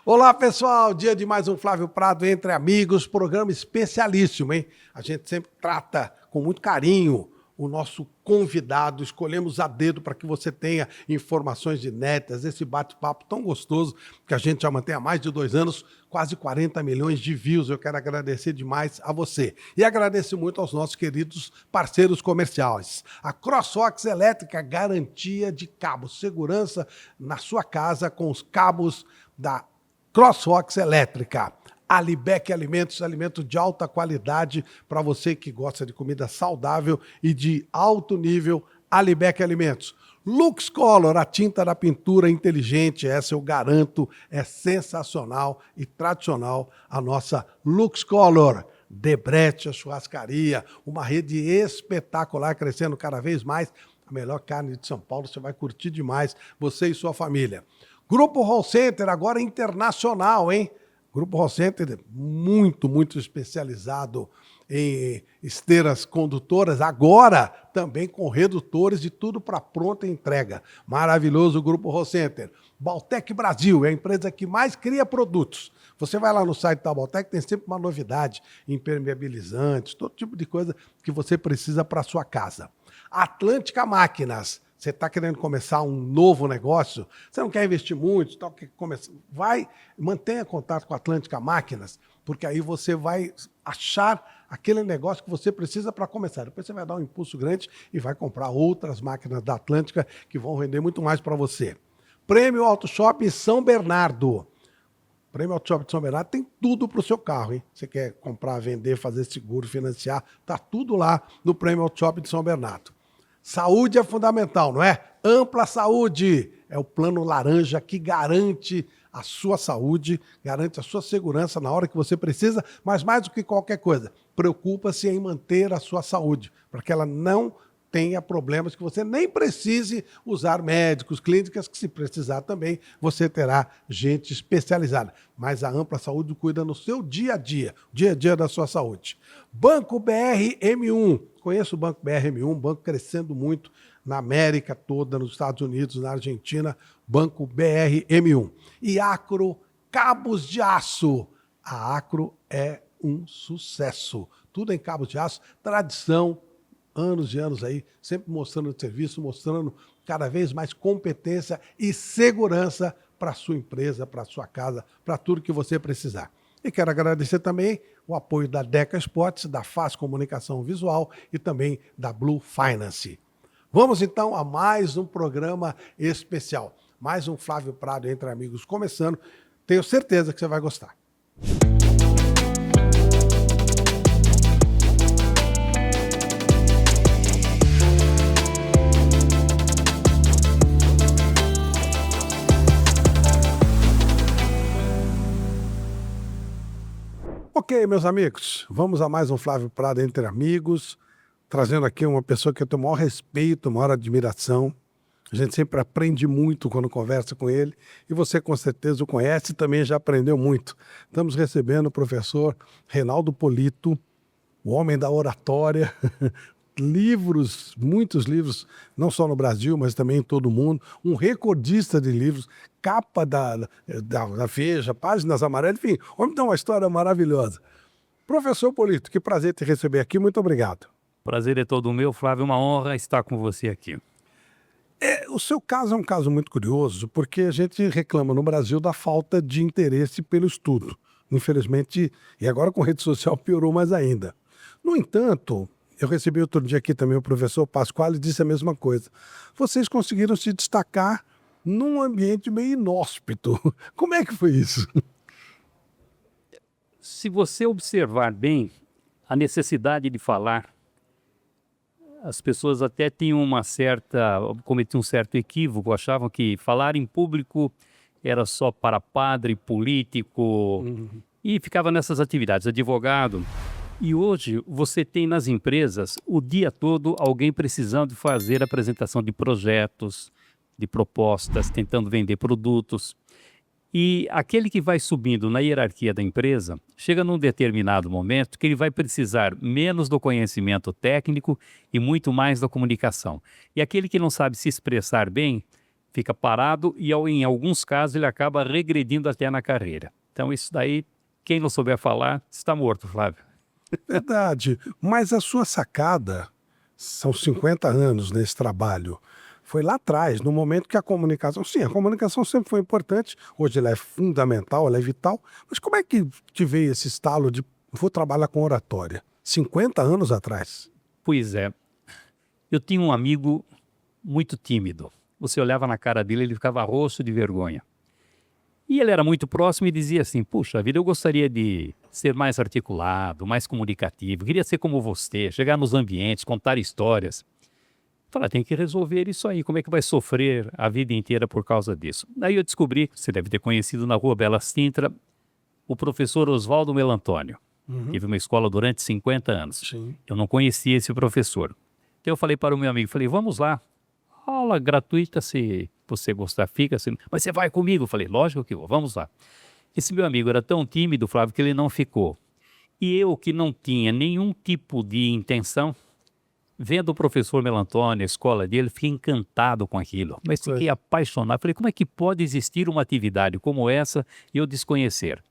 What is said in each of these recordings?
Olá, pessoal! Dia de mais um Flávio Prado Entre Amigos, programa especialíssimo, hein? A gente sempre trata com muito carinho o nosso convidado, escolhemos a dedo para que você tenha informações inéditas, esse bate-papo tão gostoso que a gente já mantém há mais de 2 anos, quase 40 milhões de views. Eu quero agradecer demais a você. E agradeço muito aos nossos queridos parceiros comerciais. A CrossFox Elétrica, garantia de cabo, segurança na sua casa com os cabos da CrossFox Elétrica. Alibec Alimentos, alimento de alta qualidade para você que gosta de comida saudável e de alto nível. Alibec Alimentos. Lux Color, a tinta da pintura inteligente, essa eu garanto, é sensacional e tradicional, a nossa Lux Color. Debrete, a churrascaria, uma rede espetacular, crescendo cada vez mais. A melhor carne de São Paulo, você vai curtir demais, você e sua família. Grupo Hall Center, agora internacional, hein? Grupo Hall Center, muito especializado em esteiras condutoras, agora também com redutores de tudo para pronta entrega. Maravilhoso o Grupo Hall Center. Baltec Brasil é a empresa que mais cria produtos. Você vai lá no site da Baltec, tem sempre uma novidade, impermeabilizantes, todo tipo de coisa que você precisa para a sua casa. Atlântica Máquinas. Você está querendo começar um novo negócio, você não quer investir muito, mantenha contato com a Atlântica Máquinas, porque aí você vai achar aquele negócio que você precisa para começar. Depois você vai dar um impulso grande e vai comprar outras máquinas da Atlântica que vão render muito mais para você. Prêmio Auto Shop São Bernardo. Prêmio Auto Shop de São Bernardo tem tudo para o seu carro, hein? Você quer comprar, vender, fazer seguro, financiar, tá tudo lá no Prêmio Auto Shop de São Bernardo. Saúde é fundamental, não é? Ampla Saúde é o plano laranja que garante a sua saúde, garante a sua segurança na hora que você precisa, mas mais do que qualquer coisa, preocupa-se em manter a sua saúde, para que ela não tenha problemas, que você nem precise usar médicos, clínicas, que se precisar também, você terá gente especializada. Mas a Ampla Saúde cuida no seu dia a dia da sua saúde. Banco BR-M1. Conheço o Banco BR-M1, um banco crescendo muito na América toda, nos Estados Unidos, na Argentina, Banco BR-M1. E Acro Cabos de Aço. A Acro é um sucesso. Tudo em cabos de aço, tradição, anos e anos aí, sempre mostrando serviço, mostrando cada vez mais competência e segurança para a sua empresa, para a sua casa, para tudo que você precisar. E quero agradecer também o apoio da Deca Sports, da Faz Comunicação Visual e também da Blue Finance. Vamos então a mais um programa especial, mais um Flávio Prado Entre Amigos começando. Tenho certeza que você vai gostar. Ok, meus amigos, vamos a mais um Flávio Prado Entre Amigos, trazendo aqui uma pessoa que eu tenho o maior respeito, maior admiração. A gente sempre aprende muito quando conversa com ele, e você com certeza o conhece e também já aprendeu muito. Estamos recebendo o professor Reinaldo Polito, o homem da oratória, livros, muitos livros, não só no Brasil, mas também em todo o mundo, um recordista de livros, capa da Veja, páginas amarelas, enfim, o homem tem uma história maravilhosa. Professor Polito, que prazer te receber aqui, muito obrigado. Prazer é todo meu, Flávio, uma honra estar com você aqui. O seu caso é um caso muito curioso, porque a gente reclama no Brasil da falta de interesse pelo estudo. Infelizmente, e agora com rede social piorou mais ainda. No entanto, eu recebi outro dia aqui também o professor Pasquale e disse a mesma coisa. Vocês conseguiram se destacar num ambiente meio inóspito. Como é que foi isso? Se você observar bem a necessidade de falar, as pessoas até cometiam um certo equívoco, achavam que falar em público era só para padre, político, e ficava nessas atividades, advogado. E hoje você tem nas empresas o dia todo alguém precisando fazer apresentação de projetos, de propostas, tentando vender produtos. E aquele que vai subindo na hierarquia da empresa, chega num determinado momento que ele vai precisar menos do conhecimento técnico e muito mais da comunicação. E aquele que não sabe se expressar bem, fica parado e em alguns casos ele acaba regredindo até na carreira. Então isso daí, quem não souber falar, está morto, Flávio. Verdade. Mas a sua sacada, são 50 anos nesse trabalho, foi lá atrás, no momento que a comunicação... Sim, a comunicação sempre foi importante, hoje ela é fundamental, ela é vital, mas como é que te veio esse estalo de vou trabalhar com oratória? 50 anos atrás. Pois é, eu tinha um amigo muito tímido. Você olhava na cara dele, ele ficava roxo de vergonha. E ele era muito próximo e dizia assim, puxa vida, eu gostaria de ser mais articulado, mais comunicativo, queria ser como você, chegar nos ambientes, contar histórias. Falei, tem que resolver isso aí, como é que vai sofrer a vida inteira por causa disso? Daí eu descobri, você deve ter conhecido na Rua Bela Sintra, o professor Oswaldo Melantônio. Tive uma escola durante 50 anos. Sim. Eu não conhecia esse professor. Então eu falei para o meu amigo, falei, vamos lá, aula gratuita, se você gostar, fica. Mas você vai comigo? Eu falei, lógico que vou, vamos lá. Esse meu amigo era tão tímido, Flávio, que ele não ficou. E eu, que não tinha nenhum tipo de intenção, vendo o professor Melantônio, a escola dele, fiquei encantado com aquilo. Mas fiquei apaixonado. Falei, como é que pode existir uma atividade como essa e eu desconhecer?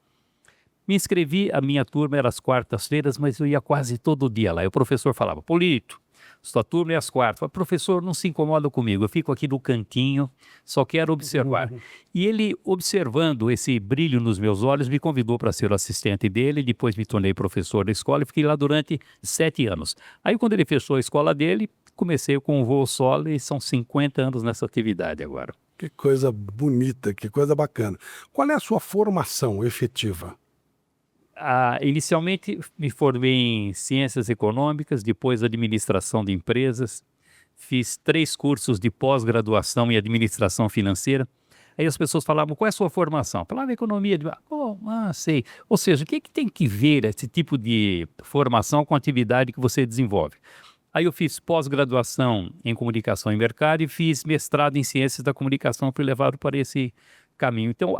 Me inscrevi, a minha turma era às quartas-feiras, mas eu ia quase todo dia lá. E o professor falava, Polito, sua turma é às quartas. Eu falei, professor, não se incomoda comigo, eu fico aqui no cantinho, só quero observar. E ele, observando esse brilho nos meus olhos, me convidou para ser o assistente dele, depois me tornei professor da escola e fiquei lá durante 7 anos. Aí quando ele fechou a escola dele, comecei com o voo solo e são 50 anos nessa atividade agora. Que coisa bonita, que coisa bacana. Qual é a sua formação efetiva? Inicialmente me formei em Ciências Econômicas, depois Administração de Empresas, fiz 3 cursos de pós-graduação em Administração Financeira. Aí as pessoas falavam, qual é a sua formação? Falava Economia. Sei. Ou seja, o que tem que ver esse tipo de formação com a atividade que você desenvolve? Aí eu fiz pós-graduação em Comunicação e Mercado e fiz mestrado em Ciências da Comunicação, fui levado para esse caminho. Então,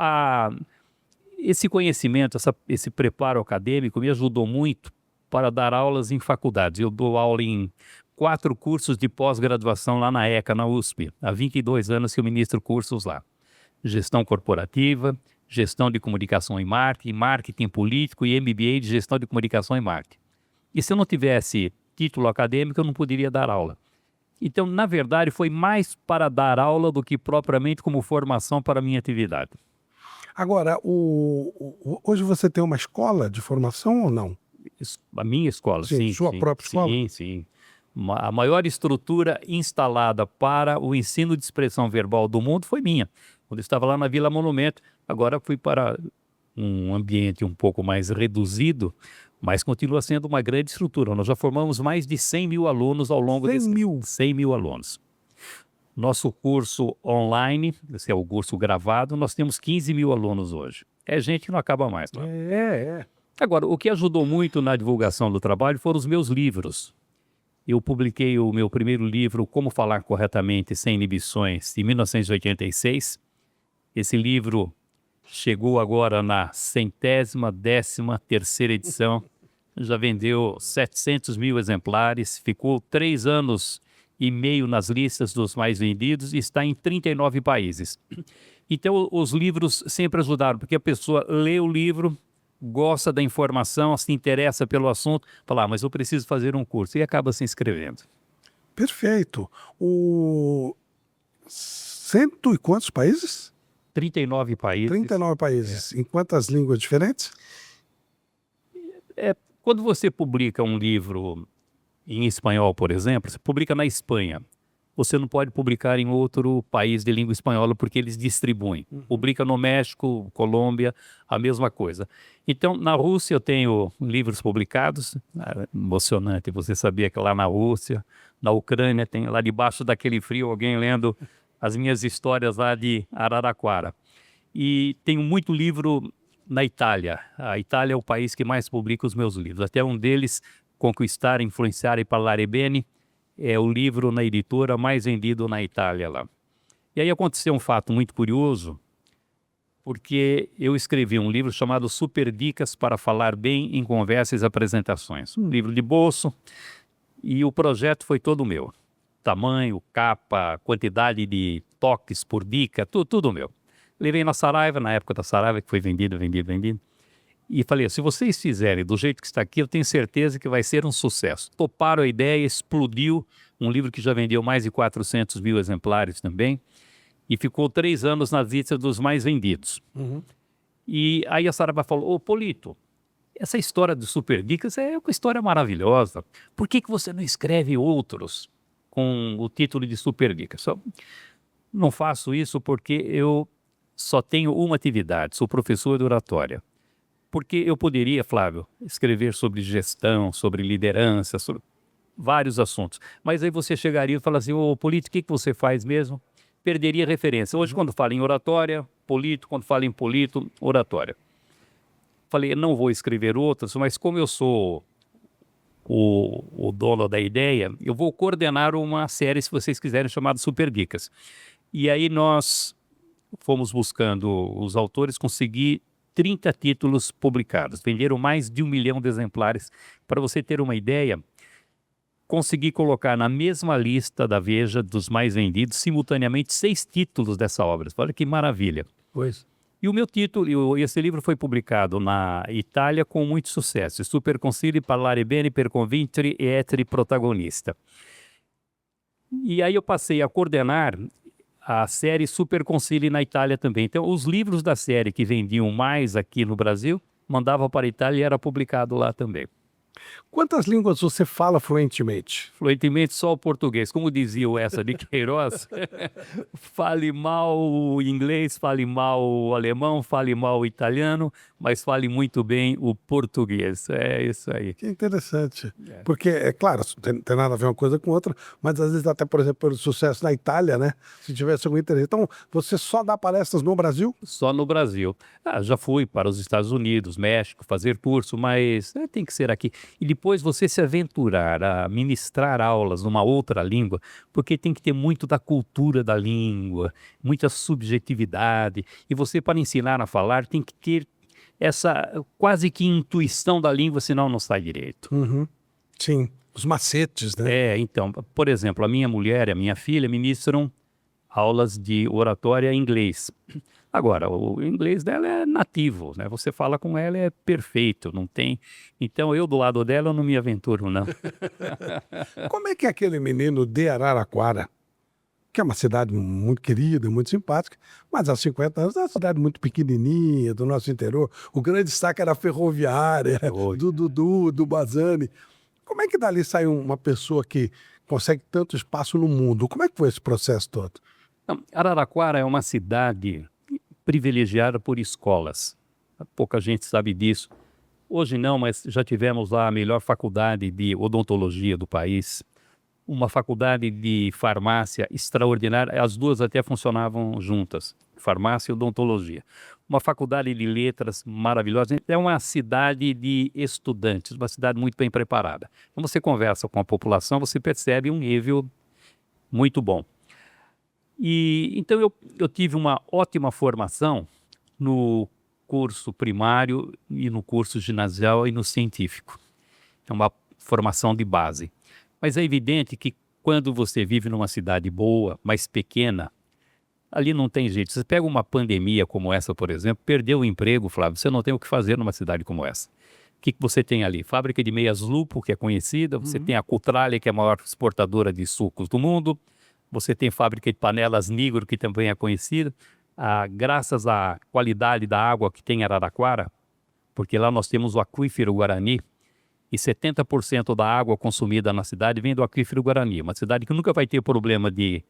esse conhecimento, esse preparo acadêmico me ajudou muito para dar aulas em faculdades. Eu dou aula em 4 cursos de pós-graduação lá na ECA, na USP. Há 22 anos que eu ministro cursos lá. Gestão corporativa, gestão de comunicação e marketing, marketing político e MBA de gestão de comunicação e marketing. E se eu não tivesse título acadêmico, eu não poderia dar aula. Então, na verdade, foi mais para dar aula do que propriamente como formação para a minha atividade. Agora, hoje você tem uma escola de formação ou não? A minha escola, sim. Sua própria escola? Sim. A maior estrutura instalada para o ensino de expressão verbal do mundo foi minha. Quando eu estava lá na Vila Monumento, agora fui para um ambiente um pouco mais reduzido, mas continua sendo uma grande estrutura. Nós já formamos mais de 100 mil alunos ao longo 100 mil alunos. Nosso curso online, esse é o curso gravado, nós temos 15 mil alunos hoje. É gente que não acaba mais. Né? Agora, o que ajudou muito na divulgação do trabalho foram os meus livros. Eu publiquei o meu primeiro livro, Como Falar Corretamente Sem Inibições, em 1986. Esse livro chegou agora na 113ª edição. Já vendeu 700 mil exemplares, ficou 3 anos e meio nas listas dos mais vendidos e está em 39 países. Então, os livros sempre ajudaram, porque a pessoa lê o livro, gosta da informação, se interessa pelo assunto, fala, mas eu preciso fazer um curso, e acaba se inscrevendo. Perfeito. Cento e quantos países? 39 países. 39 países. Em quantas línguas diferentes? Quando você publica um livro em espanhol, por exemplo, você publica na Espanha. Você não pode publicar em outro país de língua espanhola porque eles distribuem. Publica no México, Colômbia, a mesma coisa. Então, na Rússia eu tenho livros publicados, emocionante, você sabia que lá na Rússia, na Ucrânia, tem lá debaixo daquele frio alguém lendo as minhas histórias lá de Araraquara. E tenho muito livro na Itália. A Itália é o país que mais publica os meus livros. Até um deles, Conquistar, Influenciar e Parlare Bene, é o livro na editora mais vendido na Itália lá. E aí aconteceu um fato muito curioso, porque eu escrevi um livro chamado Super Dicas para Falar Bem em Conversas e Apresentações. Um livro de bolso, e o projeto foi todo meu. tamanho, capa, quantidade de toques por dica, tudo meu. Levei na Saraiva, na época da Saraiva, que foi vendido. E falei, se vocês fizerem do jeito que está aqui, eu tenho certeza que vai ser um sucesso. Toparam a ideia, explodiu. Um livro que já vendeu mais de 400 mil exemplares também. E ficou 3 anos na lista dos mais vendidos. E aí a Saraiva falou, ô Polito, essa história do Super Dicas é uma história maravilhosa. Por que você não escreve outros com o título de Super Dicas? Não faço isso porque eu só tenho uma atividade, sou professor de oratória. Porque eu poderia, Flávio, escrever sobre gestão, sobre liderança, sobre vários assuntos. Mas aí você chegaria e falaria assim, ô Polito, o que você faz mesmo? Perderia referência. Hoje, quando fala em oratória, Polito, quando fala em Polito, oratória. Falei, não vou escrever outras, mas como eu sou o dono da ideia, eu vou coordenar uma série, se vocês quiserem, chamada Super Dicas. E aí nós fomos buscando os autores, consegui 30 títulos publicados, venderam mais de 1 milhão de exemplares. Para você ter uma ideia, consegui colocar na mesma lista da Veja dos mais vendidos, simultaneamente, 6 títulos dessa obra. Olha que maravilha. Pois. E o meu título, esse livro foi publicado na Itália com muito sucesso. Super Concili Parlare Bene per Convincere e Essere Protagonista. E aí eu passei a coordenar a série Super Concili na Itália também. Então, os livros da série que vendiam mais aqui no Brasil, mandavam para a Itália e era publicado lá também. Quantas línguas você fala fluentemente? Fluentemente só o português. Como dizia o Essa de Queiroz, fale mal o inglês, fale mal o alemão, fale mal o italiano, mas fale muito bem o português. É isso aí. Que interessante. Porque, é claro, tem nada a ver uma coisa com outra, mas às vezes até, por exemplo, pelo sucesso na Itália, né? Se tivesse algum interesse. Então, você só dá palestras no Brasil? Só no Brasil. Já fui para os Estados Unidos, México, fazer curso, mas tem que ser aqui. E depois você se aventurar a ministrar aulas numa outra língua, porque tem que ter muito da cultura da língua, muita subjetividade. E você, para ensinar a falar, tem que ter essa quase que intuição da língua, senão não sai direito. Sim, os macetes, né? Então, por exemplo, a minha mulher e a minha filha ministram aulas de oratória em inglês. Agora, o inglês dela é nativo, né? Você fala com ela, é perfeito, não tem... Então, eu do lado dela, eu não me aventuro, não. Como é que é aquele menino de Araraquara, que é uma cidade muito querida, muito simpática, mas há 50 anos é uma cidade muito pequenininha, do nosso interior. O grande destaque era a ferroviária, do Dudu, do Bazani. Como é que dali sai uma pessoa que consegue tanto espaço no mundo? Como é que foi esse processo todo? Araraquara é uma cidade privilegiada por escolas. Pouca gente sabe disso. Hoje não, mas já tivemos lá a melhor faculdade de odontologia do país, uma faculdade de farmácia extraordinária, as duas até funcionavam juntas, farmácia e odontologia. Uma faculdade de letras maravilhosa, é uma cidade de estudantes, uma cidade muito bem preparada. Quando você conversa com a população, você percebe um nível muito bom. E então eu tive uma ótima formação no curso primário e no curso ginasial e no científico. É uma formação de base. Mas é evidente que quando você vive numa cidade boa, mais pequena, ali não tem jeito. Você pega uma pandemia como essa, por exemplo, perdeu o emprego, Flávio, você não tem o que fazer numa cidade como essa. O que você tem ali? Fábrica de meias Lupo, que é conhecida, você tem a Cutralha, que é a maior exportadora de sucos do mundo, você tem fábrica de panelas Nigro, que também é conhecida. Graças à qualidade da água que tem em Araraquara, porque lá nós temos o aquífero Guarani, e 70% da água consumida na cidade vem do aquífero Guarani, uma cidade que nunca vai ter problema de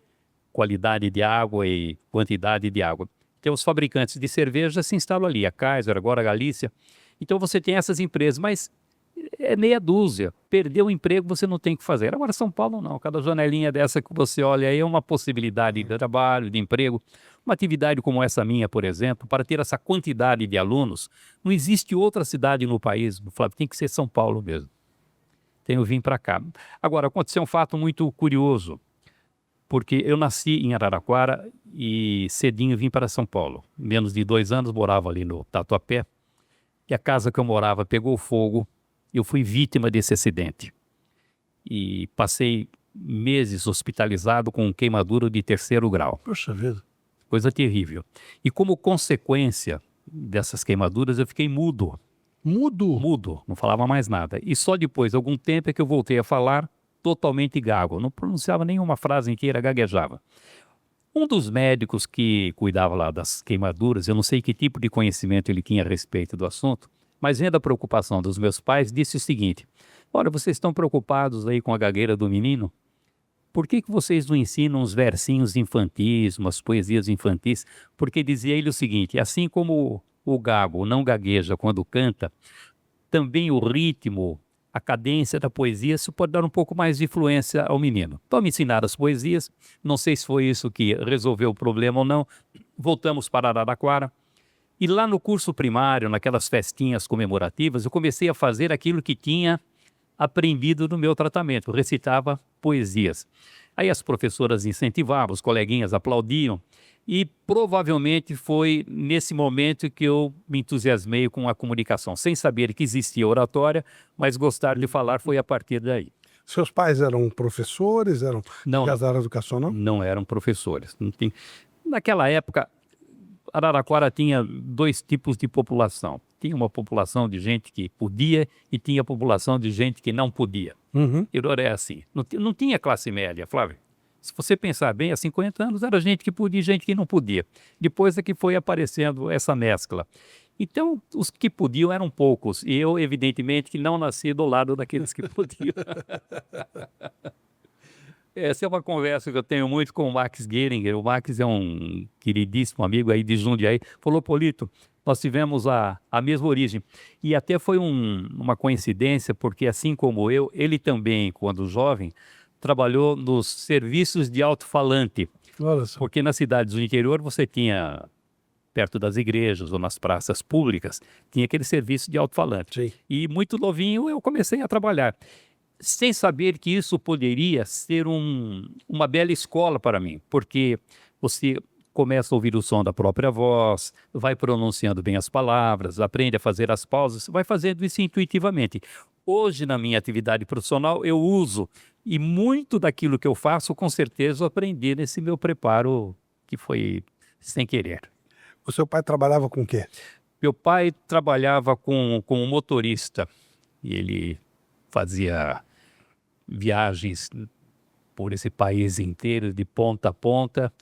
qualidade de água e quantidade de água. Então os fabricantes de cerveja se instalam ali, a Kaiser, agora a Galícia. Então você tem essas empresas, mas é meia dúzia. Perdeu o emprego, você não tem o que fazer. Agora São Paulo não, cada janelinha dessa que você olha aí é uma possibilidade de trabalho, de emprego. Uma atividade como essa minha, por exemplo, para ter essa quantidade de alunos, não existe outra cidade no país, Flávio, tem que ser São Paulo mesmo. Tenho vindo para cá. Agora, aconteceu um fato muito curioso, porque eu nasci em Araraquara e cedinho vim para São Paulo. Menos de 2 anos morava ali no Tatuapé, e a casa que eu morava pegou fogo. Eu fui vítima desse acidente e passei meses hospitalizado com queimadura de 3º grau. Poxa vida. Coisa terrível. E como consequência dessas queimaduras, eu fiquei mudo. Mudo, não falava mais nada. E só depois de algum tempo é que eu voltei a falar totalmente gago. Não pronunciava nenhuma frase inteira, gaguejava. Um dos médicos que cuidava lá das queimaduras, eu não sei que tipo de conhecimento ele tinha a respeito do assunto, mas vendo a preocupação dos meus pais, disse o seguinte: olha, vocês estão preocupados aí com a gagueira do menino? Por que vocês não ensinam uns versinhos infantis, umas poesias infantis? Porque dizia ele o seguinte: assim como o gago não gagueja quando canta, também o ritmo, a cadência da poesia, isso pode dar um pouco mais de influência ao menino. Então me ensinaram as poesias, não sei se foi isso que resolveu o problema ou não. Voltamos para Araraquara. E lá no curso primário, naquelas festinhas comemorativas, eu comecei a fazer aquilo que tinha aprendido no meu tratamento, eu recitava poesias. Aí as professoras incentivavam, os coleguinhas aplaudiam, e provavelmente foi nesse momento que eu me entusiasmei com a comunicação, sem saber que existia oratória, mas gostar de falar foi a partir daí. Seus pais eram professores, eram Não, ligados à área da educação, não? não eram professores. Não tem... Naquela época, Araraquara tinha 2 tipos de população. Tinha uma população de gente que podia e tinha a população de gente que não podia. Uhum. Irora é assim. Não tinha classe média, Flávio. Se você pensar bem, há 50 anos era gente que podia e gente que não podia. Depois é que foi aparecendo essa mescla. Então, os que podiam eram poucos. E eu, evidentemente, que não nasci do lado daqueles que podiam. Essa é uma conversa que eu tenho muito com o Max Geringer. O Max é um queridíssimo amigo aí de Jundiaí. Falou: Polito, nós tivemos a mesma origem. E até foi uma coincidência, porque assim como eu, ele também, quando jovem, trabalhou nos serviços de alto-falante. Olha só. Porque nas cidades do interior você tinha, perto das igrejas ou nas praças públicas, tinha aquele serviço de alto-falante. Sim. E muito novinho eu comecei a trabalhar, sem saber que isso poderia ser uma bela escola para mim, porque você começa a ouvir o som da própria voz, vai pronunciando bem as palavras, aprende a fazer as pausas, vai fazendo isso intuitivamente. Hoje, na minha atividade profissional, eu uso, e muito daquilo que eu faço, com certeza, eu aprendi nesse meu preparo, que foi sem querer. O seu pai trabalhava com o quê? Meu pai trabalhava como motorista, e ele fazia viagens por esse país inteiro, de ponta a ponta,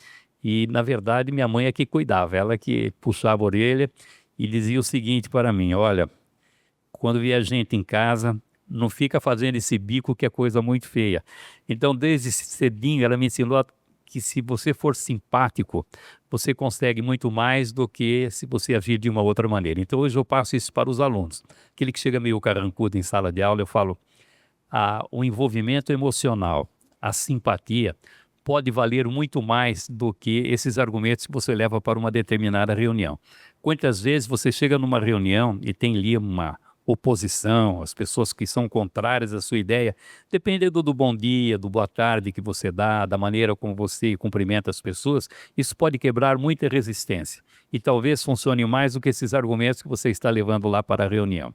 e na verdade minha mãe é que cuidava, ela que puxava a orelha e dizia o seguinte para mim: olha, quando vier gente em casa, não fica fazendo esse bico que é coisa muito feia. Então desde cedinho ela me ensinou que se você for simpático, você consegue muito mais do que se você agir de uma outra maneira. Então hoje eu passo isso para os alunos. Aquele que chega meio carrancudo em sala de aula, eu falo: o envolvimento emocional, a simpatia, pode valer muito mais do que esses argumentos que você leva para uma determinada reunião. Quantas vezes você chega numa reunião e tem ali uma oposição, as pessoas que são contrárias à sua ideia, dependendo do bom dia, do boa tarde que você dá, da maneira como você cumprimenta as pessoas, isso pode quebrar muita resistência e talvez funcione mais do que esses argumentos que você está levando lá para a reunião.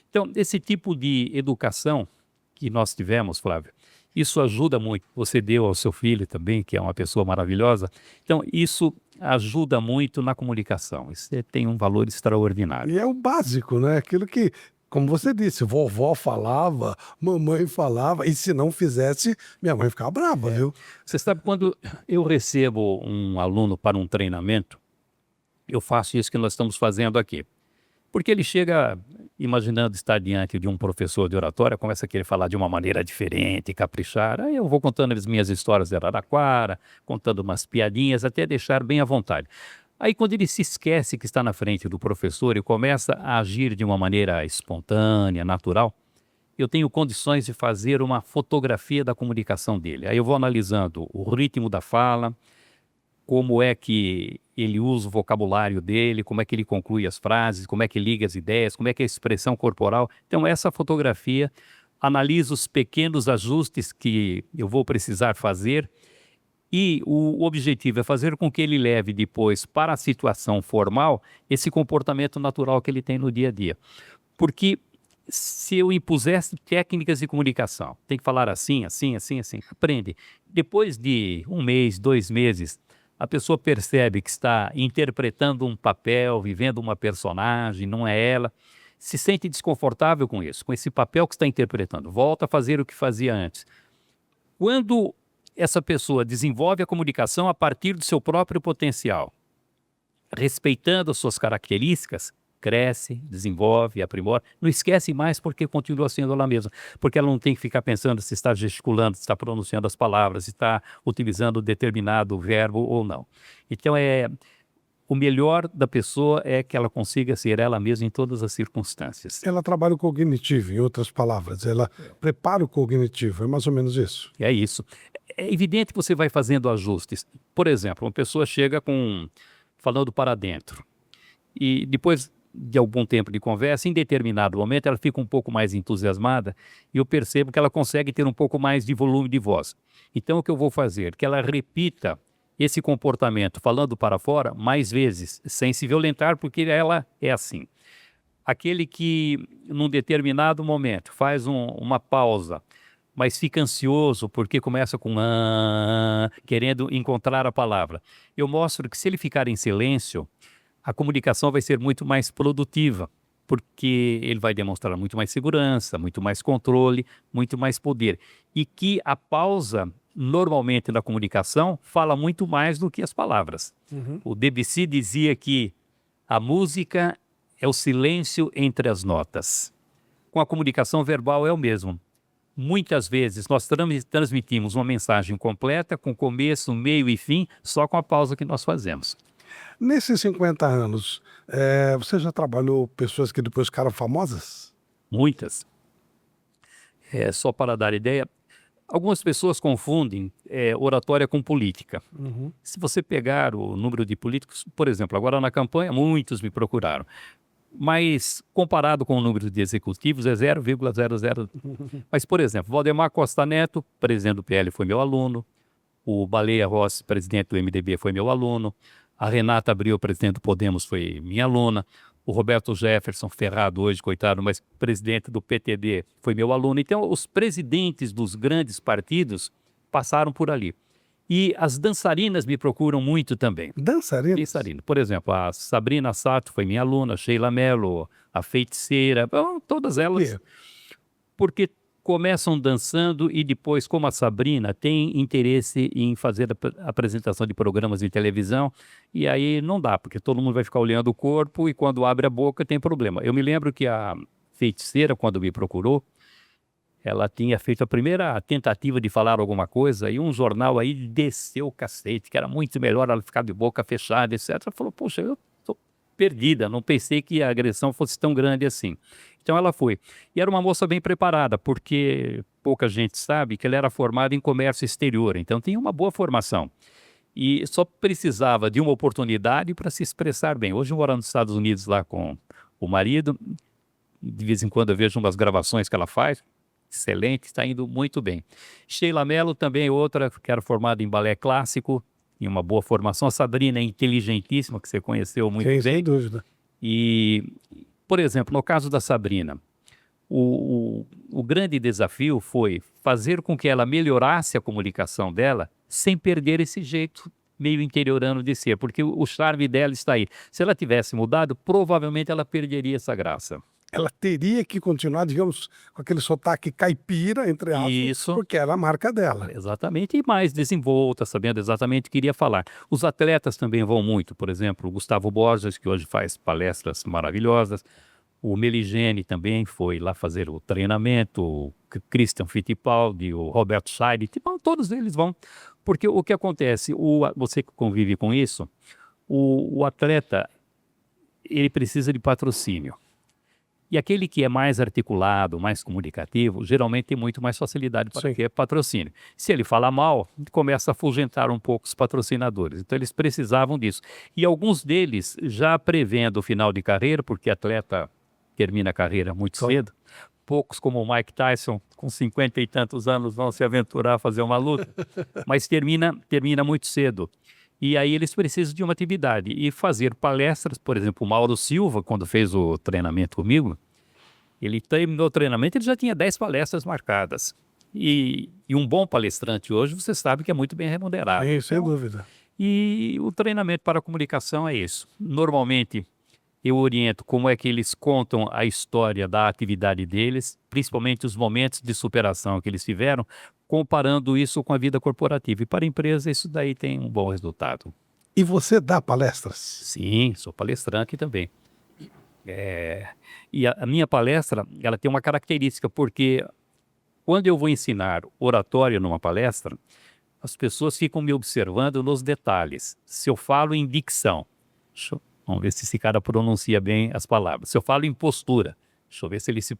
Então, esse tipo de educação que nós tivemos, Flávio, isso ajuda muito. Você deu ao seu filho também, que é uma pessoa maravilhosa. Então, isso ajuda muito na comunicação. Isso tem um valor extraordinário. E é o básico, né? Aquilo que, como você disse, vovó falava, mamãe falava, e se não fizesse, minha mãe ficava brava, viu? Você sabe, quando eu recebo um aluno para um treinamento, eu faço isso que nós estamos fazendo aqui. Porque ele chega imaginando estar diante de um professor de oratória, começa a querer falar de uma maneira diferente, caprichar. Aí eu vou contando as minhas histórias de Araraquara, contando umas piadinhas, até deixar bem à vontade. Aí quando ele se esquece que está na frente do professor e começa a agir de uma maneira espontânea, natural, eu tenho condições de fazer uma fotografia da comunicação dele. Aí eu vou analisando o ritmo da fala, como é que ele usa o vocabulário dele, como é que ele conclui as frases, como é que liga as ideias, como é que é a expressão corporal. Então essa fotografia analisa os pequenos ajustes que eu vou precisar fazer e o objetivo é fazer com que ele leve depois para a situação formal esse comportamento natural que ele tem no dia a dia. Porque Se eu impusesse técnicas de comunicação, tem que falar assim, assim, assim, assim, aprende. Depois de 1 mês, 2 meses, a pessoa percebe que está interpretando um papel, vivendo uma personagem, não é ela, se sente desconfortável com isso, com esse papel que está interpretando, volta a fazer o que fazia antes. Quando essa pessoa desenvolve a comunicação a partir do seu próprio potencial, respeitando as suas características, cresce, desenvolve, aprimora, não esquece mais porque continua sendo ela mesma, porque ela não tem que ficar pensando se está gesticulando, se está pronunciando as palavras, se está utilizando determinado verbo ou não. Então, o melhor da pessoa é que ela consiga ser ela mesma em todas as circunstâncias. Ela trabalha o cognitivo, em outras palavras, ela prepara o cognitivo, é mais ou menos isso. É isso. É evidente que você vai fazendo ajustes. Por exemplo, uma pessoa chega falando para dentro e depois de algum tempo de conversa, em determinado momento ela fica um pouco mais entusiasmada e eu percebo que ela consegue ter um pouco mais de volume de voz. Então o que eu vou fazer? Que ela repita esse comportamento falando para fora mais vezes, sem se violentar, porque ela é assim. Aquele que num determinado momento faz uma pausa, mas fica ansioso porque começa com querendo encontrar a palavra. Eu mostro que se ele ficar em silêncio, a comunicação vai ser muito mais produtiva, porque ele vai demonstrar muito mais segurança, muito mais controle, muito mais poder. E que a pausa, normalmente na comunicação, fala muito mais do que as palavras. O Debussy dizia que a música é o silêncio entre as notas. Com a comunicação verbal é o mesmo. Muitas vezes nós transmitimos uma mensagem completa, com começo, meio e fim, só com a pausa que nós fazemos. Nesses 50 anos, você já trabalhou pessoas que depois ficaram famosas? Muitas. Só para dar ideia, algumas pessoas confundem oratória com política. Se você pegar o número de políticos, por exemplo, agora na campanha, muitos me procuraram. Mas comparado com o número de executivos é 0,00. Mas, por exemplo, Valdemar Costa Neto, presidente do PL, foi meu aluno. O Baleia Rossi, presidente do MDB, foi meu aluno. A Renata Abreu, presidente do Podemos, foi minha aluna. O Roberto Jefferson, ferrado hoje, coitado, mas presidente do PTB, foi meu aluno. Então, os presidentes dos grandes partidos passaram por ali. E as dançarinas me procuram muito também. Dançarinas? Por exemplo, a Sabrina Sato foi minha aluna, a Sheila Mello, a Feiticeira, todas elas. Porque começam dançando e depois, como a Sabrina, tem interesse em fazer a apresentação de programas de televisão, e aí não dá, porque todo mundo vai ficar olhando o corpo e quando abre a boca tem problema. Eu me lembro que a Feiticeira, quando me procurou, ela tinha feito a primeira tentativa de falar alguma coisa e um jornal aí desceu o cacete, que era muito melhor ela ficar de boca fechada, etc. Ela falou, poxa, eu estou perdida, não pensei que a agressão fosse tão grande assim. Então ela foi. E era uma moça bem preparada, porque pouca gente sabe que ela era formada em comércio exterior, então tinha uma boa formação. E só precisava de uma oportunidade para se expressar bem. Hoje mora nos Estados Unidos lá com o marido, de vez em quando eu vejo umas gravações que ela faz, excelente, está indo muito bem. Sheila Mello também outra, que era formada em balé clássico, em uma boa formação. A Sabrina é inteligentíssima, que você conheceu muito bem. Sem dúvida. E, por exemplo, no caso da Sabrina, o grande desafio foi fazer com que ela melhorasse a comunicação dela sem perder esse jeito meio interiorano de ser, porque o charme dela está aí. Se ela tivesse mudado, provavelmente ela perderia essa graça. Ela teria que continuar, digamos, com aquele sotaque caipira, entre aspas, Isso. porque era a marca dela. Exatamente, e mais desenvolta, sabendo exatamente o que iria falar. Os atletas também vão muito, por exemplo, o Gustavo Borges, que hoje faz palestras maravilhosas, o Meligeni também foi lá fazer o treinamento, o Christian Fittipaldi, o Roberto Scheide, todos eles vão, porque o que acontece, você que convive com isso, o atleta, ele precisa de patrocínio. E aquele que é mais articulado, mais comunicativo, geralmente tem muito mais facilidade para ter patrocínio. Se ele fala mal, começa a afugentar um pouco os patrocinadores. Então eles precisavam disso. E alguns deles já prevendo o final de carreira, porque atleta termina a carreira muito cedo. Poucos, como o Mike Tyson, com 50 e tantos anos, vão se aventurar a fazer uma luta. Mas termina muito cedo. E aí eles precisam de uma atividade. E fazer palestras, por exemplo, o Mauro Silva, quando fez o treinamento comigo, Ele terminou o treinamento, ele já tinha 10 palestras marcadas. E um bom palestrante hoje, você sabe que é muito bem remunerado. Sim, sem dúvida. E o treinamento para a comunicação é isso. Normalmente, eu oriento como é que eles contam a história da atividade deles, principalmente os momentos de superação que eles tiveram, comparando isso com a vida corporativa. E para a empresa, isso daí tem um bom resultado. E você dá palestras? Sim, sou palestrante também. E a minha palestra, ela tem uma característica, porque quando eu vou ensinar oratória numa palestra, as pessoas ficam me observando nos detalhes. Se eu falo em dicção, vamos ver se esse cara pronuncia bem as palavras. Se eu falo em postura, deixa eu ver se ele se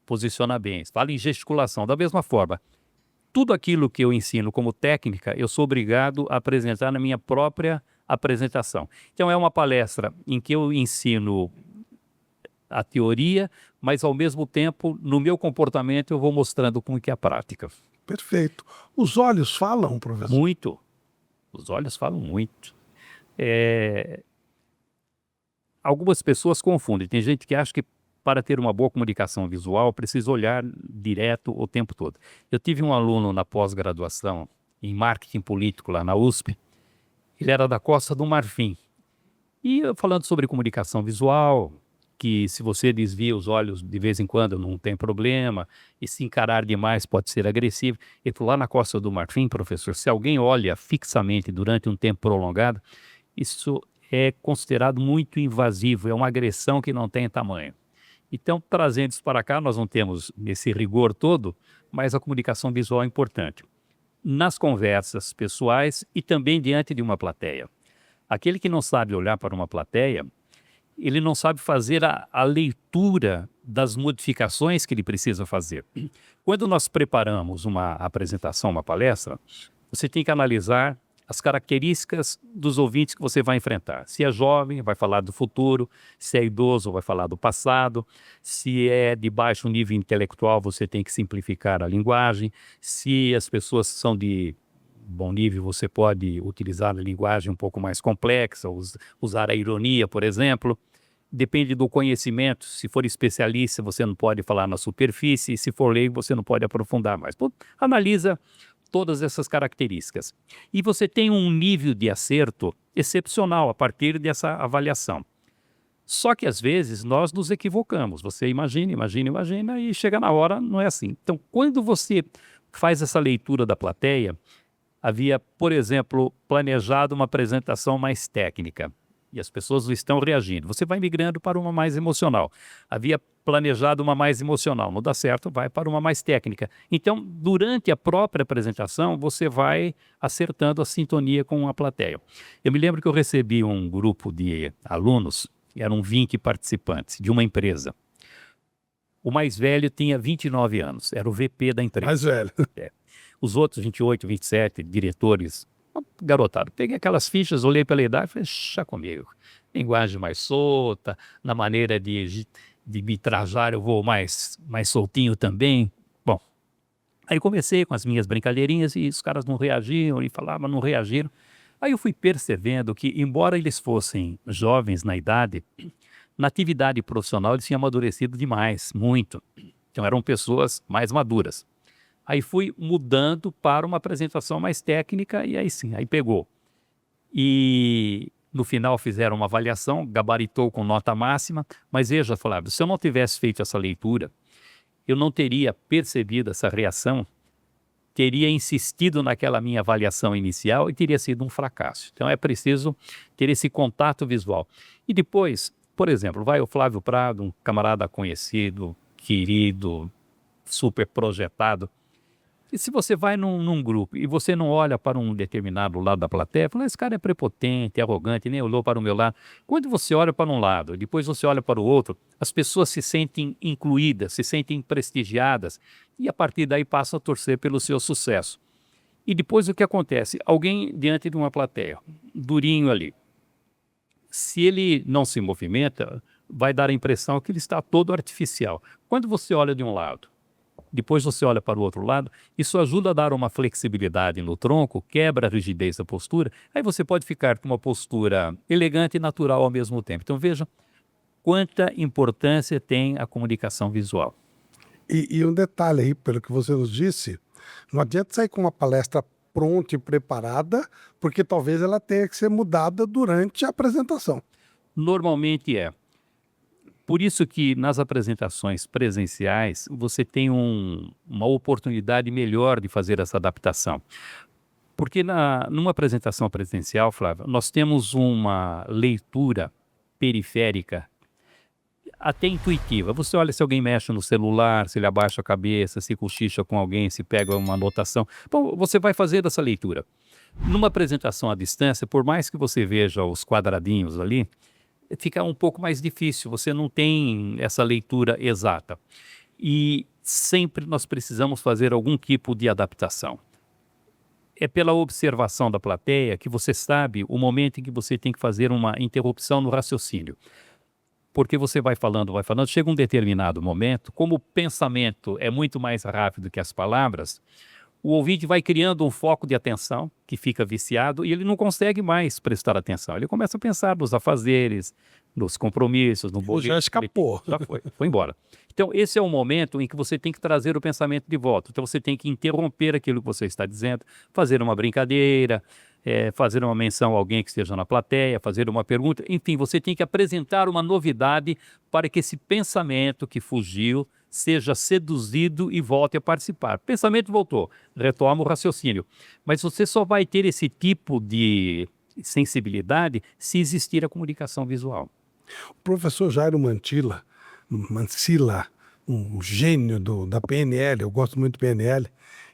posiciona bem. Se falo em gesticulação, da mesma forma. Tudo aquilo que eu ensino como técnica, eu sou obrigado a apresentar na minha própria apresentação. Então é uma palestra em que eu ensino a teoria, mas ao mesmo tempo, no meu comportamento, eu vou mostrando como que é a prática. Perfeito. Os olhos falam, professor? Muito. Os olhos falam muito. Algumas pessoas confundem. Tem gente que acha que para ter uma boa comunicação visual precisa olhar direto o tempo todo. Eu tive um aluno na pós-graduação em marketing político lá na USP. Ele era da Costa do Marfim. E falando sobre comunicação visual, que se você desvia os olhos de vez em quando não tem problema, e se encarar demais pode ser agressivo. Ele falou, lá na Costa do Marfim, professor, se alguém olha fixamente durante um tempo prolongado, isso é considerado muito invasivo, é uma agressão que não tem tamanho. Então, trazendo isso para cá, nós não temos esse rigor todo, mas a comunicação visual é importante. Nas conversas pessoais e também diante de uma plateia. Aquele que não sabe olhar para uma plateia, ele não sabe fazer a leitura das modificações que ele precisa fazer. Quando nós preparamos uma apresentação, uma palestra, você tem que analisar as características dos ouvintes que você vai enfrentar. Se é jovem, vai falar do futuro. Se é idoso, vai falar do passado. Se é de baixo nível intelectual, você tem que simplificar a linguagem. Se as pessoas são de bom nível, você pode utilizar a linguagem um pouco mais complexa, usar a ironia, por exemplo. Depende do conhecimento. Se for especialista, você não pode falar na superfície. Se for leigo, você não pode aprofundar mais. Analisa todas essas características. E você tem um nível de acerto excepcional a partir dessa avaliação. Só que às vezes nós nos equivocamos. Você imagina e chega na hora, não é assim. Então, quando você faz essa leitura da plateia, havia, por exemplo, planejado uma apresentação mais técnica e as pessoas não estão reagindo. Você vai migrando para uma mais emocional. Havia planejado uma mais emocional, não dá certo, vai para uma mais técnica. Então, durante a própria apresentação, você vai acertando a sintonia com a plateia. Eu me lembro que eu recebi um grupo de alunos, eram 20 participantes, de uma empresa. O mais velho tinha 29 anos, era o VP da empresa. Mais velho. Os outros, 28, 27, diretores, garotado. Peguei aquelas fichas, olhei pela idade e falei, chá comigo. Linguagem mais solta, na maneira de me trajar eu vou mais soltinho também. Bom, aí comecei com as minhas brincadeirinhas e os caras não reagiam e falavam, não reagiram. Aí eu fui percebendo que, embora eles fossem jovens na idade, na atividade profissional eles tinham amadurecido demais, muito. Então eram pessoas mais maduras. Aí fui mudando para uma apresentação mais técnica e aí sim, aí pegou. E no final fizeram uma avaliação, gabaritou com nota máxima, mas veja, Flávio, se eu não tivesse feito essa leitura, eu não teria percebido essa reação, teria insistido naquela minha avaliação inicial e teria sido um fracasso. Então é preciso ter esse contato visual. E depois, por exemplo, vai o Flávio Prado, um camarada conhecido, querido, super projetado. E se você vai num grupo e você não olha para um determinado lado da plateia, fala, esse cara é prepotente, arrogante, nem olhou para o meu lado. Quando você olha para um lado e depois você olha para o outro, as pessoas se sentem incluídas, se sentem prestigiadas e a partir daí passam a torcer pelo seu sucesso. E depois o que acontece? Alguém diante de uma plateia, durinho ali, se ele não se movimenta, vai dar a impressão que ele está todo artificial. Quando você olha de um lado, depois você olha para o outro lado, isso ajuda a dar uma flexibilidade no tronco, quebra a rigidez da postura, aí você pode ficar com uma postura elegante e natural ao mesmo tempo. Então veja quanta importância tem a comunicação visual. E um detalhe aí, pelo que você nos disse, não adianta sair com uma palestra pronta e preparada, porque talvez ela tenha que ser mudada durante a apresentação. Normalmente é. Por isso que nas apresentações presenciais você tem uma oportunidade melhor de fazer essa adaptação. Porque numa apresentação presencial, Flávio, nós temos uma leitura periférica até intuitiva. Você olha se alguém mexe no celular, se ele abaixa a cabeça, se cochicha com alguém, se pega uma anotação. Bom, você vai fazer essa leitura. Numa apresentação à distância, por mais que você veja os quadradinhos ali, fica um pouco mais difícil, você não tem essa leitura exata. E sempre nós precisamos fazer algum tipo de adaptação. É pela observação da plateia que você sabe o momento em que você tem que fazer uma interrupção no raciocínio. Porque você vai falando, chega um determinado momento, como o pensamento é muito mais rápido que as palavras, o ouvinte vai criando um foco de atenção que fica viciado e ele não consegue mais prestar atenção. Ele começa a pensar nos afazeres, nos compromissos, no boleto. Já escapou. Já foi embora. Então, esse é o momento em que você tem que trazer o pensamento de volta. Então, você tem que interromper aquilo que você está dizendo, fazer uma brincadeira, fazer uma menção a alguém que esteja na plateia, fazer uma pergunta. Enfim, você tem que apresentar uma novidade para que esse pensamento que fugiu seja seduzido e volte a participar. Pensamento voltou, retoma o raciocínio. Mas você só vai ter esse tipo de sensibilidade se existir a comunicação visual. O professor Jairo Mancilla, um gênio da PNL, eu gosto muito do PNL,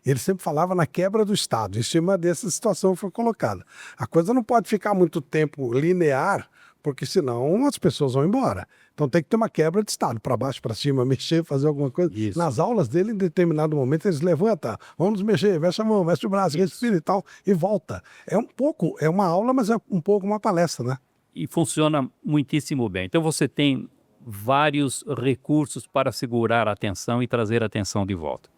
ele sempre falava na quebra do Estado. Em cima dessa situação foi colocada. A coisa não pode ficar muito tempo linear, porque senão as pessoas vão embora. Então tem que ter uma quebra de Estado, para baixo, para cima, mexer, fazer alguma coisa. Isso. Nas aulas dele, em determinado momento, eles levantam, vamos mexer, mexe a mão, mexe o braço, respira e tal, e volta. É uma aula, mas é um pouco uma palestra, né? E funciona muitíssimo bem. Então você tem vários recursos para segurar a atenção e trazer a atenção de volta.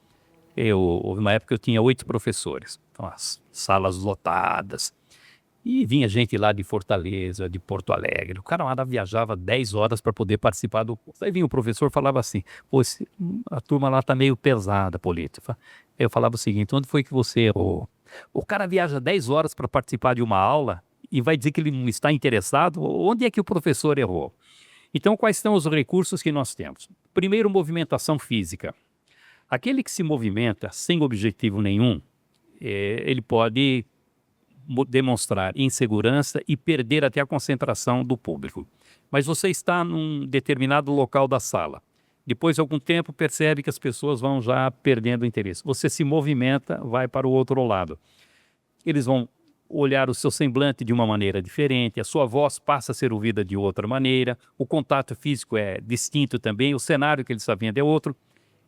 Houve uma época que eu tinha 8 professores, então as salas lotadas, e vinha gente lá de Fortaleza, de Porto Alegre, o camarada viajava 10 horas para poder participar do curso. Aí vinha o professor e falava assim, pô, a turma lá tá meio pesada, Polito. Eu falava o seguinte, onde foi que você errou? O cara viaja 10 horas para participar de uma aula e vai dizer que ele não está interessado? Onde é que o professor errou? Então, quais são os recursos que nós temos? Primeiro, movimentação física. Aquele que se movimenta sem objetivo nenhum, ele pode demonstrar insegurança e perder até a concentração do público. Mas você está num determinado local da sala. Depois de algum tempo, percebe que as pessoas vão já perdendo o interesse. Você se movimenta, vai para o outro lado. Eles vão olhar o seu semblante de uma maneira diferente, a sua voz passa a ser ouvida de outra maneira, o contato físico é distinto também, o cenário que ele está vendo é outro.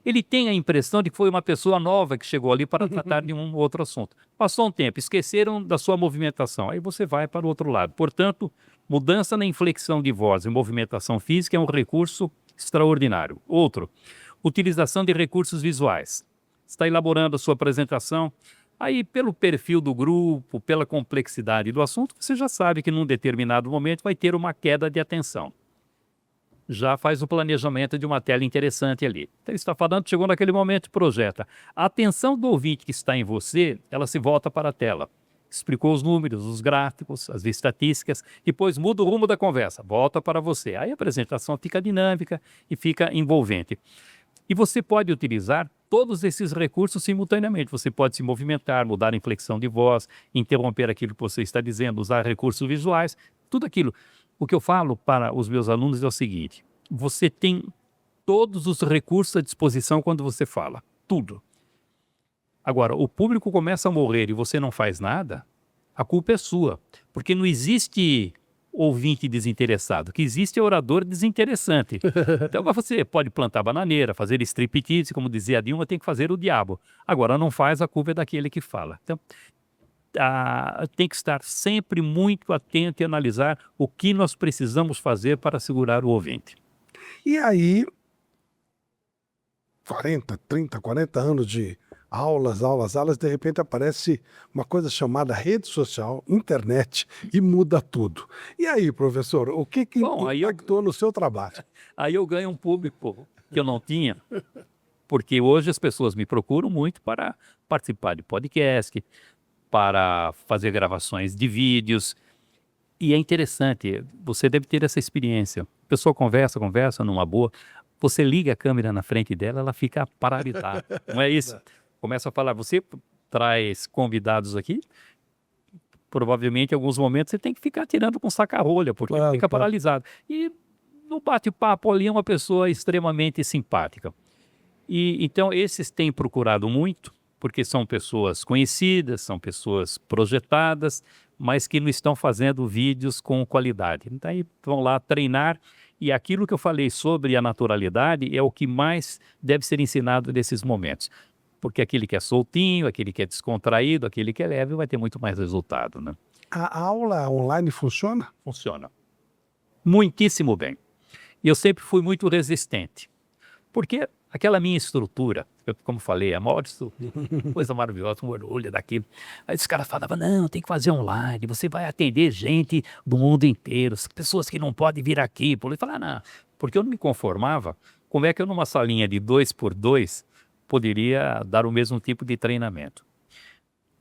Ele tem a impressão de que foi uma pessoa nova que chegou ali para tratar de um outro assunto. Passou um tempo, esqueceram da sua movimentação, aí você vai para o outro lado. Portanto, mudança na inflexão de voz e movimentação física é um recurso extraordinário. Outro, utilização de recursos visuais. Está elaborando a sua apresentação, aí pelo perfil do grupo, pela complexidade do assunto, você já sabe que num determinado momento vai ter uma queda de atenção. Já faz o planejamento de uma tela interessante ali. Então, ele está falando, chegou naquele momento, projeta. A atenção do ouvinte que está em você, ela se volta para a tela. Explicou os números, os gráficos, as estatísticas, depois muda o rumo da conversa, volta para você. Aí a apresentação fica dinâmica e fica envolvente. E você pode utilizar todos esses recursos simultaneamente. Você pode se movimentar, mudar a inflexão de voz, interromper aquilo que você está dizendo, usar recursos visuais, tudo aquilo. O que eu falo para os meus alunos é o seguinte, você tem todos os recursos à disposição quando você fala, tudo. Agora, o público começa a morrer e você não faz nada, a culpa é sua, porque não existe ouvinte desinteressado, o que existe é orador desinteressante. Então você pode plantar bananeira, fazer striptease, como dizia a Dilma, tem que fazer o diabo. Agora, não faz, a culpa é daquele que fala. Então, tem que estar sempre muito atento e analisar o que nós precisamos fazer para segurar o ouvinte. E aí, 40, 30, 40 anos de aulas, de repente aparece uma coisa chamada rede social, internet, e muda tudo. E aí, professor, o que Bom, impactou no seu trabalho? aí eu ganho um público que eu não tinha, porque hoje as pessoas me procuram muito para participar de podcast, para fazer gravações de vídeos. E é interessante, você deve ter essa experiência. A pessoa conversa numa boa, você liga a câmera na frente dela, ela fica paralisada. Não é isso? Começa a falar, você traz convidados aqui, provavelmente em alguns momentos você tem que ficar tirando com saca-rolha, porque Claro, fica claro. paralisado. E no bate-papo ali é uma pessoa extremamente simpática. E então esses têm procurado muito, porque são pessoas conhecidas, são pessoas projetadas, mas que não estão fazendo vídeos com qualidade. Então aí vão lá treinar e aquilo que eu falei sobre a naturalidade é o que mais deve ser ensinado nesses momentos. Porque aquele que é soltinho, aquele que é descontraído, aquele que é leve vai ter muito mais resultado, né? A aula online funciona? Funciona muitíssimo bem. E eu sempre fui muito resistente. Porque aquela minha estrutura, como falei, a maior coisa maravilhosa, um orgulho daquilo. Aí os caras falavam, não, tem que fazer online, você vai atender gente do mundo inteiro, pessoas que não podem vir aqui. Eu falei, não, porque eu não me conformava. Como é que eu numa salinha de 2x2 poderia dar o mesmo tipo de treinamento?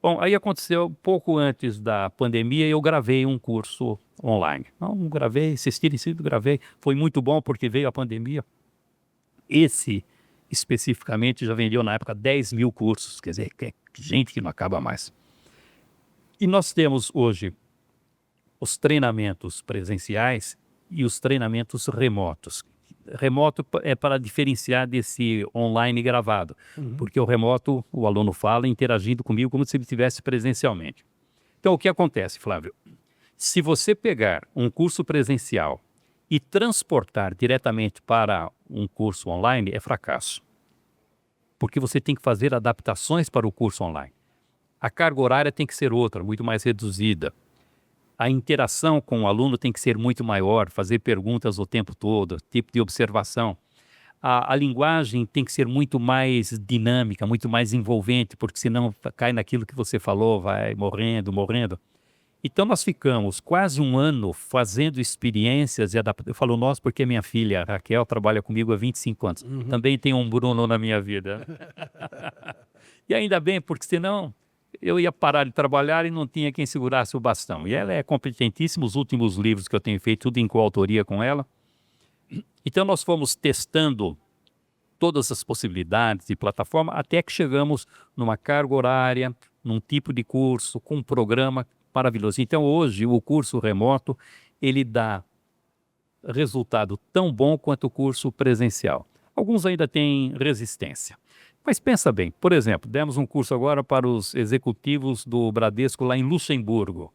Bom, aí aconteceu pouco antes da pandemia, eu gravei um curso online. Não gravei, gravei. Foi muito bom porque veio a pandemia. Esse, especificamente, já vendeu na época 10 mil cursos, quer dizer, é gente que não acaba mais. E nós temos hoje os treinamentos presenciais e os treinamentos remotos. Remoto é para diferenciar desse online gravado, porque o remoto, o aluno fala interagindo comigo como se ele estivesse presencialmente. Então, o que acontece, Flávio? Se você pegar um curso presencial e transportar diretamente para um curso online, é fracasso. Porque você tem que fazer adaptações para o curso online. A carga horária tem que ser outra, muito mais reduzida. A interação com o aluno tem que ser muito maior, fazer perguntas o tempo todo, tipo de observação. A linguagem tem que ser muito mais dinâmica, muito mais envolvente, porque senão cai naquilo que você falou, vai morrendo. Então nós ficamos quase um ano fazendo experiências e adaptações. Eu falo nós porque minha filha, a Raquel, trabalha comigo há 25 anos. Também tem um Bruno na minha vida. E ainda bem, porque senão eu ia parar de trabalhar e não tinha quem segurasse o bastão. E ela é competentíssima, os últimos livros que eu tenho feito, tudo em coautoria com ela. Então nós fomos testando todas as possibilidades de plataforma até que chegamos numa carga horária, num tipo de curso, com um programa maravilhoso. Então hoje o curso remoto, ele dá resultado tão bom quanto o curso presencial. Alguns ainda têm resistência. Mas pensa bem, por exemplo, demos um curso agora para os executivos do Bradesco lá em Luxemburgo.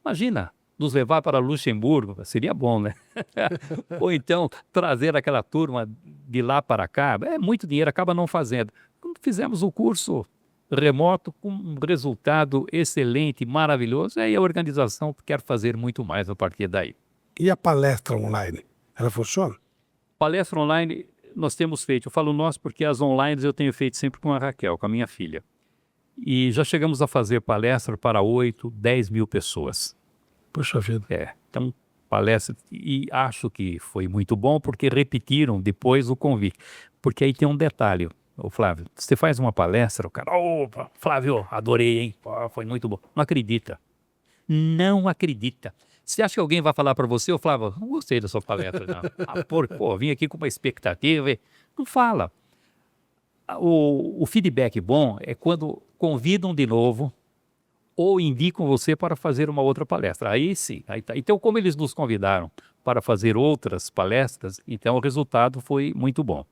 Imagina, nos levar para Luxemburgo, seria bom, né? Ou então trazer aquela turma de lá para cá, é muito dinheiro, acaba não fazendo. Quando fizemos o curso remoto com um resultado excelente, maravilhoso, aí a organização quer fazer muito mais a partir daí. E a palestra online? Ela funciona? Palestra online nós temos feito, eu falo nós porque as online eu tenho feito sempre com a Raquel, com a minha filha. E já chegamos a fazer palestra para 8, 10 mil pessoas. Puxa vida. Então palestra, e acho que foi muito bom porque repetiram depois o convite. Porque aí tem um detalhe, ô Flávio, você faz uma palestra, o cara, opa, Flávio, adorei, hein? Pô, foi muito bom. Não acredita. Não acredita. Você acha que alguém vai falar para você, ô Flávio, não gostei da sua palestra, não. Vim aqui com uma expectativa. Não fala. O feedback bom é quando convidam de novo ou indicam você para fazer uma outra palestra. Aí sim. Aí tá. Então, como eles nos convidaram para fazer outras palestras, então o resultado foi muito bom.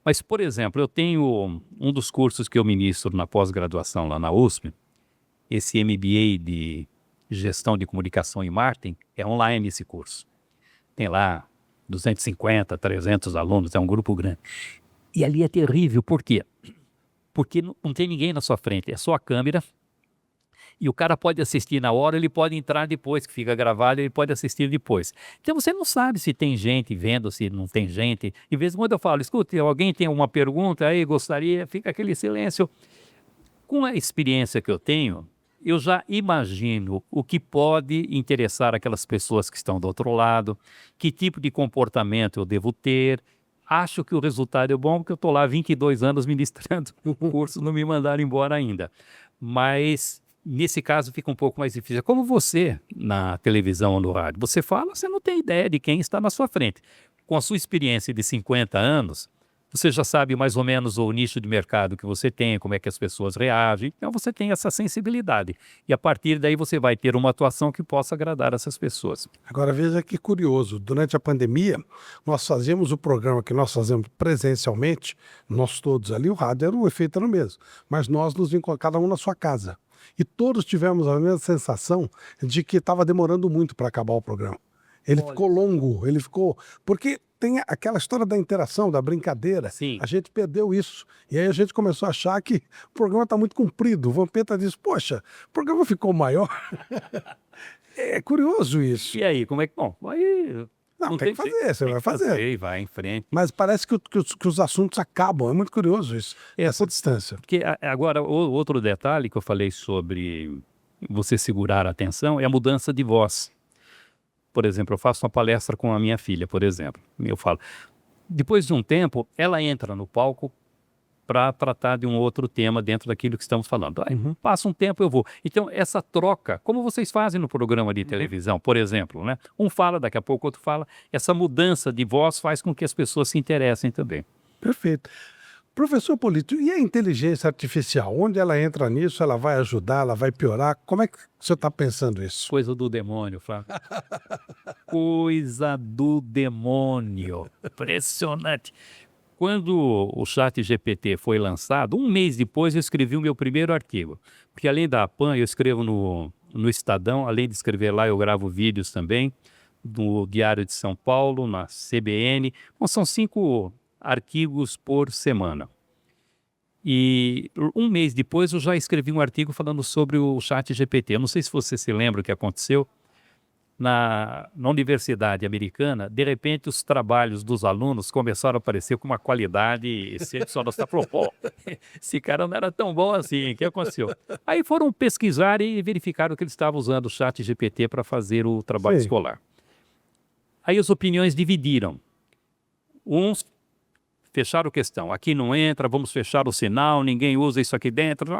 Mas, por exemplo, eu tenho um dos cursos que eu ministro na pós-graduação lá na USP, esse MBA de Gestão de Comunicação e Marketing, é online esse curso. Tem lá 250, 300 alunos, é um grupo grande. E ali é terrível, por quê? Porque não tem ninguém na sua frente, é só a câmera, e o cara pode assistir na hora, ele pode entrar depois, que fica gravado, ele pode assistir depois. Então você não sabe se tem gente vendo, se não tem gente. De vez em quando eu falo, escute, alguém tem uma pergunta aí, gostaria, fica aquele silêncio. Com a experiência que eu tenho, eu já imagino o que pode interessar aquelas pessoas que estão do outro lado, que tipo de comportamento eu devo ter. Acho que o resultado é bom, porque eu estou lá há 22 anos ministrando o curso, não me mandaram embora ainda. Mas, nesse caso, fica um pouco mais difícil. Como você, na televisão ou no rádio, você fala, você não tem ideia de quem está na sua frente. Com a sua experiência de 50 anos, você já sabe mais ou menos o nicho de mercado que você tem, como é que as pessoas reagem. Então, você tem essa sensibilidade. E, a partir daí, você vai ter uma atuação que possa agradar essas pessoas. Agora veja que curioso, durante a pandemia, nós fazíamos o programa que nós fazemos presencialmente, nós todos ali, o rádio era o efeito era o mesmo, mas nós nos encontramos, cada um na sua casa. E todos tivemos a mesma sensação de que estava demorando muito para acabar o programa. Ele ficou longo, ele ficou. Porque tem aquela história da interação, da brincadeira. Sim. A gente perdeu isso. E aí a gente começou a achar que o programa está muito comprido. O Vampeta disse: poxa, o programa ficou maior. É curioso isso. E aí, como é que... Bom, aí... Não, tem que fazer, você vai fazer. E vai em frente. Mas parece que os assuntos acabam. É muito curioso isso, essa distância. Porque agora, outro detalhe que eu falei sobre você segurar a atenção é a mudança de voz. Por exemplo, eu faço uma palestra com a minha filha, por exemplo. Eu falo, depois de um tempo, ela entra no palco para tratar de um outro tema dentro daquilo que estamos falando. Aí, passa um tempo, eu vou. Então, essa troca, como vocês fazem no programa de televisão, por exemplo, né? Um fala, daqui a pouco outro fala. Essa mudança de voz faz com que as pessoas se interessem também. Perfeito. Professor Polito, e a inteligência artificial? Onde ela entra nisso? Ela vai ajudar? Ela vai piorar? Como é que o senhor está pensando isso? Coisa do demônio, Flávio. Coisa do demônio. Impressionante. Quando o ChatGPT foi lançado, um mês depois eu escrevi o meu primeiro artigo. Porque além da PAN, eu escrevo no Estadão, além de escrever lá, eu gravo vídeos também, no Diário de São Paulo, na CBN. Bom, são 5 artigos por semana. E um mês depois eu já escrevi um artigo falando sobre o ChatGPT. Eu não sei se você se lembra o que aconteceu. Na universidade americana, de repente os trabalhos dos alunos começaram a aparecer com uma qualidade excepcional. Você falou, pô, esse cara não era tão bom assim, o que aconteceu? Aí foram pesquisar e verificaram que eles estavam usando o ChatGPT para fazer o trabalho Sim. escolar. Aí as opiniões dividiram. Uns fecharam questão, aqui não entra, vamos fechar o sinal, ninguém usa isso aqui dentro.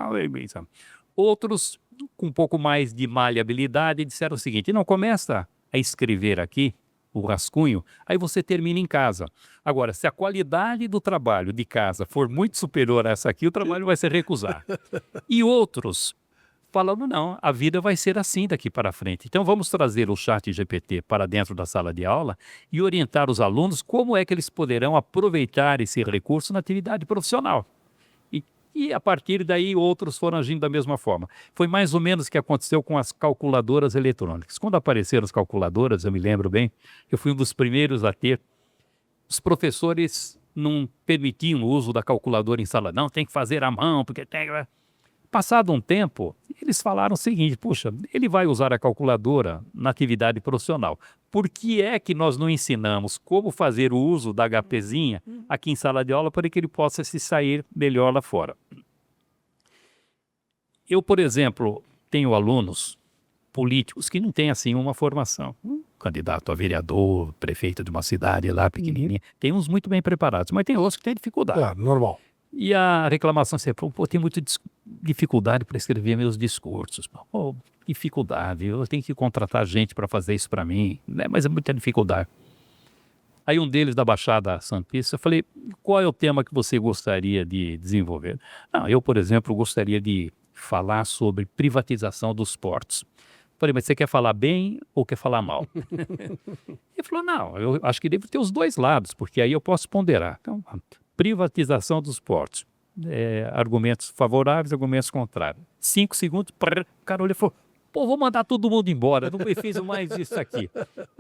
Outros, com um pouco mais de maleabilidade, disseram o seguinte, não, começa a escrever aqui o rascunho, aí você termina em casa. Agora, se a qualidade do trabalho de casa for muito superior a essa aqui, o trabalho vai se recusar. E outros falando, não, a vida vai ser assim daqui para frente. Então vamos trazer o ChatGPT para dentro da sala de aula e orientar os alunos como é que eles poderão aproveitar esse recurso na atividade profissional. E a partir daí outros foram agindo da mesma forma. Foi mais ou menos o que aconteceu com as calculadoras eletrônicas. Quando apareceram as calculadoras, eu me lembro bem, eu fui um dos primeiros a ter. Os professores não permitiam o uso da calculadora em sala, não, tem que fazer à mão, porque tem... Passado um tempo, eles falaram o seguinte, puxa, ele vai usar a calculadora na atividade profissional. Por que é que nós não ensinamos como fazer o uso da HPzinha aqui em sala de aula para que ele possa se sair melhor lá fora? Eu, por exemplo, tenho alunos políticos que não têm assim uma formação. Um candidato a vereador, prefeito de uma cidade lá pequenininha. Tem uns muito bem preparados, mas tem outros que têm dificuldade. Claro, normal. E a reclamação sempre, pô, tem muita dificuldade para escrever meus discursos. Pô, dificuldade, eu tenho que contratar gente para fazer isso para mim, né? Mas é muita dificuldade. Aí um deles da Baixada Santista, eu falei, qual é o tema que você gostaria de desenvolver? Não, eu, por exemplo, gostaria de falar sobre privatização dos portos. Falei, mas você quer falar bem ou quer falar mal? Ele falou, não, eu acho que deve ter os dois lados, porque aí eu posso ponderar. Então, privatização dos portos. Argumentos favoráveis, argumentos contrários. 5 segundos, o cara olhou e falou, pô, vou mandar todo mundo embora, não preciso mais disso aqui.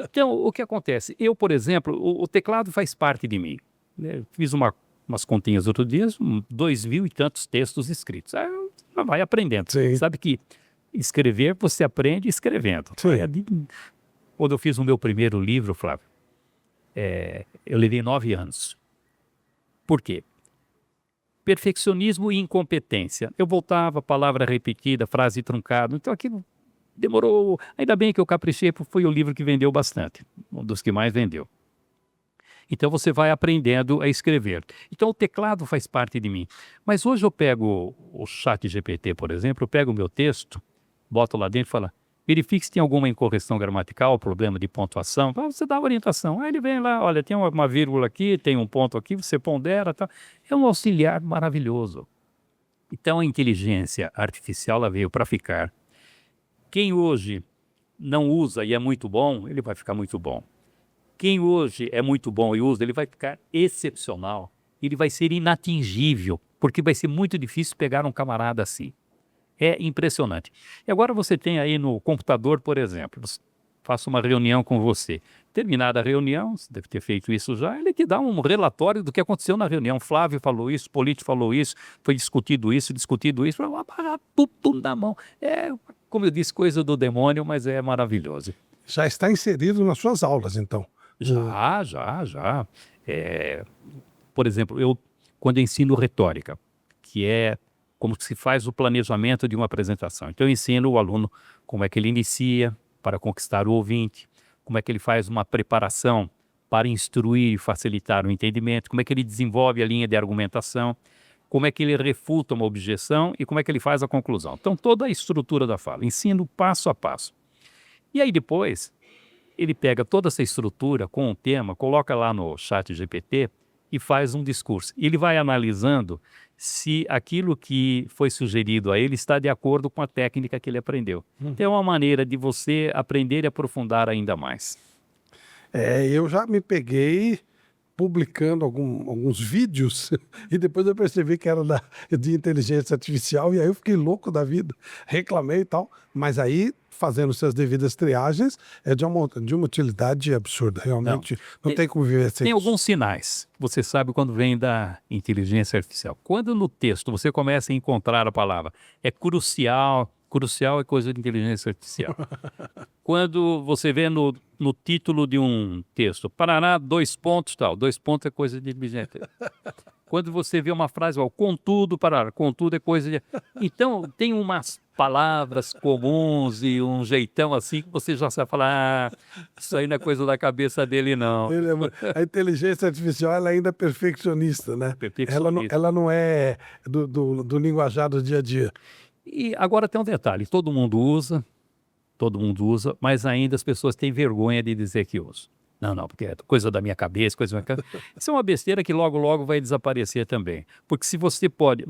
Então, o que acontece? Eu, por exemplo, o teclado faz parte de mim. Fiz umas continhas outro dia, 2.000 e tantos textos escritos. Aí vai aprendendo. Sim. Sabe que escrever, você aprende escrevendo. Sim. Quando eu fiz o meu primeiro livro, Flávio, eu levei 9 anos. Por quê? perfeccionismo e incompetência. Eu voltava, palavra repetida, frase truncada. Então aquilo demorou. Ainda bem que eu caprichei, porque foi o livro que vendeu bastante, um dos que mais vendeu. Então você vai aprendendo a escrever. Então o teclado faz parte de mim. Mas hoje eu pego o chat GPT, por exemplo, eu pego o meu texto, boto lá dentro e falo, verifique se tem alguma incorreção gramatical, problema de pontuação. Você dá a orientação. Aí ele vem lá, olha, tem uma vírgula aqui, tem um ponto aqui, você pondera, tá. É um auxiliar maravilhoso. Então a inteligência artificial ela veio para ficar. Quem hoje não usa e é muito bom, ele vai ficar muito bom. Quem hoje é muito bom e usa, ele vai ficar excepcional. Ele vai ser inatingível, porque vai ser muito difícil pegar um camarada assim. É impressionante. E agora você tem aí no computador, por exemplo, faço uma reunião com você. Terminada a reunião, você deve ter feito isso já, ele te dá um relatório do que aconteceu na reunião. Flávio falou isso, Polito falou isso, foi discutido isso, tudo na mão. É, como eu disse, coisa do demônio, mas é maravilhoso. Já está inserido nas suas aulas, então. Já. Por exemplo, eu quando ensino retórica, que é como se faz o planejamento de uma apresentação. Então eu ensino o aluno como é que ele inicia para conquistar o ouvinte, como é que ele faz uma preparação para instruir e facilitar o entendimento, como é que ele desenvolve a linha de argumentação, como é que ele refuta uma objeção e como é que ele faz a conclusão. Então toda a estrutura da fala, ensino passo a passo. E aí depois ele pega toda essa estrutura com um tema, coloca lá no chat GPT e faz um discurso. Ele vai analisando se aquilo que foi sugerido a ele está de acordo com a técnica que ele aprendeu. Então é uma maneira de você aprender e aprofundar ainda mais. Eu já me peguei publicando alguns vídeos e depois eu percebi que era de inteligência artificial e aí eu fiquei louco da vida, reclamei e tal, mas aí fazendo suas devidas triagens é de uma utilidade absurda, realmente não tem como viver sem Tem isso. alguns sinais, você sabe quando vem da inteligência artificial. Quando no texto você começa a encontrar a palavra, é crucial é coisa de inteligência artificial. Quando você vê no título de um texto, Paraná, 2 pontos, tal, 2 pontos é coisa de inteligência. Quando você vê uma frase, contudo, Paraná, contudo é coisa de... Então, tem umas palavras comuns e um jeitão assim que você já sabe falar, isso aí não é coisa da cabeça dele, não. A inteligência artificial ela ainda é perfeccionista, né? Perfeccionista. Ela não é do linguajar do dia a dia. E agora tem um detalhe, todo mundo usa, mas ainda as pessoas têm vergonha de dizer que usa. Não, porque é coisa da minha cabeça, coisa da minha cabeça. Isso é uma besteira que logo vai desaparecer também. Porque se você pode...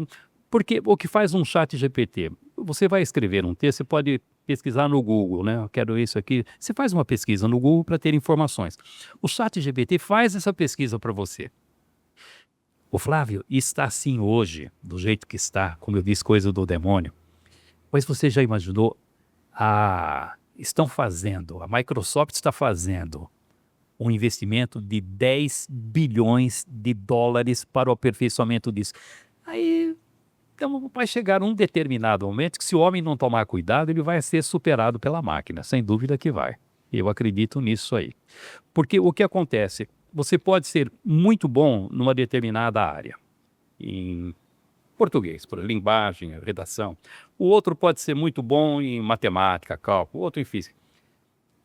Porque o que faz um chat GPT? Você vai escrever um texto, você pode pesquisar no Google, né? Eu quero isso aqui. Você faz uma pesquisa no Google para ter informações. O chat GPT faz essa pesquisa para você. O Flávio está assim hoje, do jeito que está, como eu disse, coisa do demônio. Mas você já imaginou? A Microsoft está fazendo um investimento de 10 bilhões de dólares para o aperfeiçoamento disso. Aí então, vai chegar um determinado momento que se o homem não tomar cuidado, ele vai ser superado pela máquina, sem dúvida que vai. Eu acredito nisso aí. Porque o que acontece? Você pode ser muito bom numa determinada área, em português, por linguagem, redação. O outro pode ser muito bom em matemática, cálculo, o outro em física.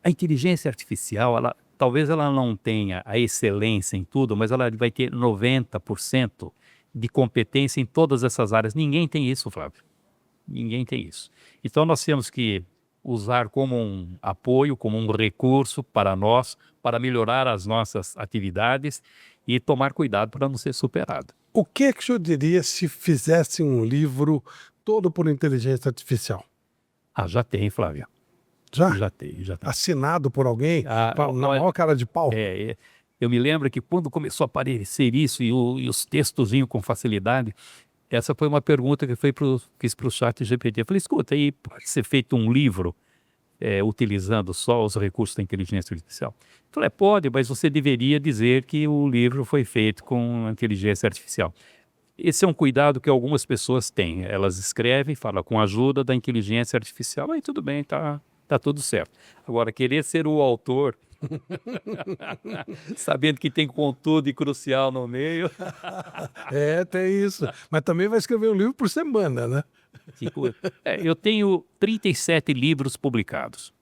A inteligência artificial, talvez ela não tenha a excelência em tudo, mas ela vai ter 90% de competência em todas essas áreas. Ninguém tem isso, Flávio. Ninguém tem isso. Então nós temos que usar como um apoio, como um recurso para nós, para melhorar as nossas atividades e tomar cuidado para não ser superado. O que o senhor diria se fizesse um livro todo por inteligência artificial? Já tem, Flávio. Já? Já tem. Assinado por alguém? Na maior cara de pau? Eu me lembro que quando começou a aparecer isso e os textos vinham com facilidade, essa foi uma pergunta que fiz para o chat GPT. Eu falei, escuta, aí pode ser feito um livro utilizando só os recursos da inteligência artificial? Eu falei, pode, mas você deveria dizer que o livro foi feito com inteligência artificial. Esse é um cuidado que algumas pessoas têm. Elas escrevem, falam com a ajuda da inteligência artificial, aí tudo bem, tá tudo certo. Agora, querer ser o autor Sabendo que tem conteúdo e crucial no meio. Tem isso. Mas também vai escrever um livro por semana, né? Eu tenho 37 livros publicados.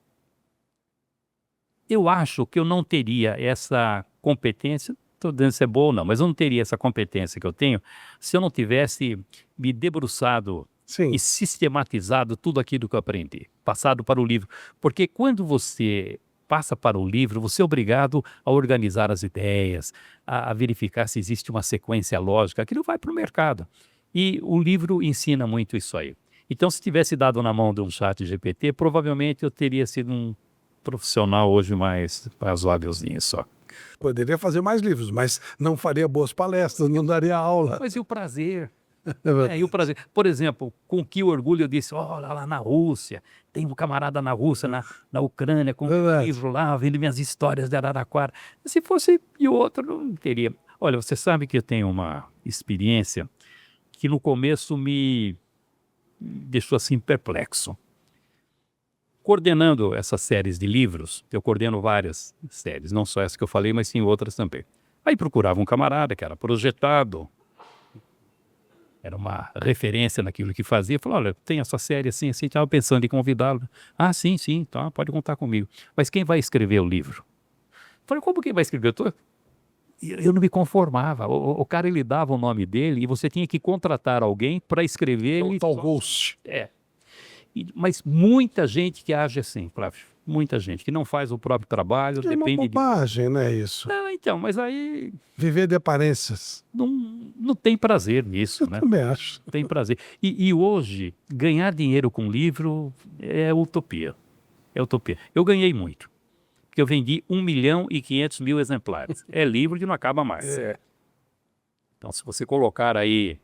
Eu acho que eu não teria essa competência, estou dizendo se é boa ou não, mas eu não teria essa competência que eu tenho se eu não tivesse me debruçado Sim. e sistematizado tudo aquilo que eu aprendi, passado para o livro. Porque quando você passa para o livro, você é obrigado a organizar as ideias, a verificar se existe uma sequência lógica, aquilo vai para o mercado. E o livro ensina muito isso aí. Então, se tivesse dado na mão de um chat GPT, provavelmente eu teria sido um profissional hoje mais razoávelzinho só. Poderia fazer mais livros, mas não faria boas palestras, não daria aula. Mas e o prazer? E o prazer. Por exemplo, com que orgulho eu disse, olha lá na Rússia, tem um camarada na Rússia, na Ucrânia, com um livro lá, vendo minhas histórias de Araraquara. Se fosse e o outro, não teria. Olha, você sabe que eu tenho uma experiência que no começo me deixou assim perplexo. Coordenando essas séries de livros, eu coordeno várias séries, não só essa que eu falei, mas sim outras também. Aí procurava um camarada que era projetado, era uma referência naquilo que fazia, falou, olha, tem essa série assim, estava pensando em convidá-lo. Ah, sim, tá, pode contar comigo. Mas quem vai escrever o livro? Falei, como quem vai escrever? Eu não me conformava. O cara, ele dava o nome dele e você tinha que contratar alguém para escrever. O tal Ghost. Mas muita gente que age assim, Flávio. Muita gente que não faz o próprio trabalho, depende uma bobagem, né, isso? Não, então, mas aí... Viver de aparências. Não tem prazer nisso, né? Eu também acho. Não tem prazer. E hoje, ganhar dinheiro com livro é utopia. É utopia. Eu ganhei muito. Porque eu vendi 1.500.000 exemplares. É livro que não acaba mais. Então, se você colocar aí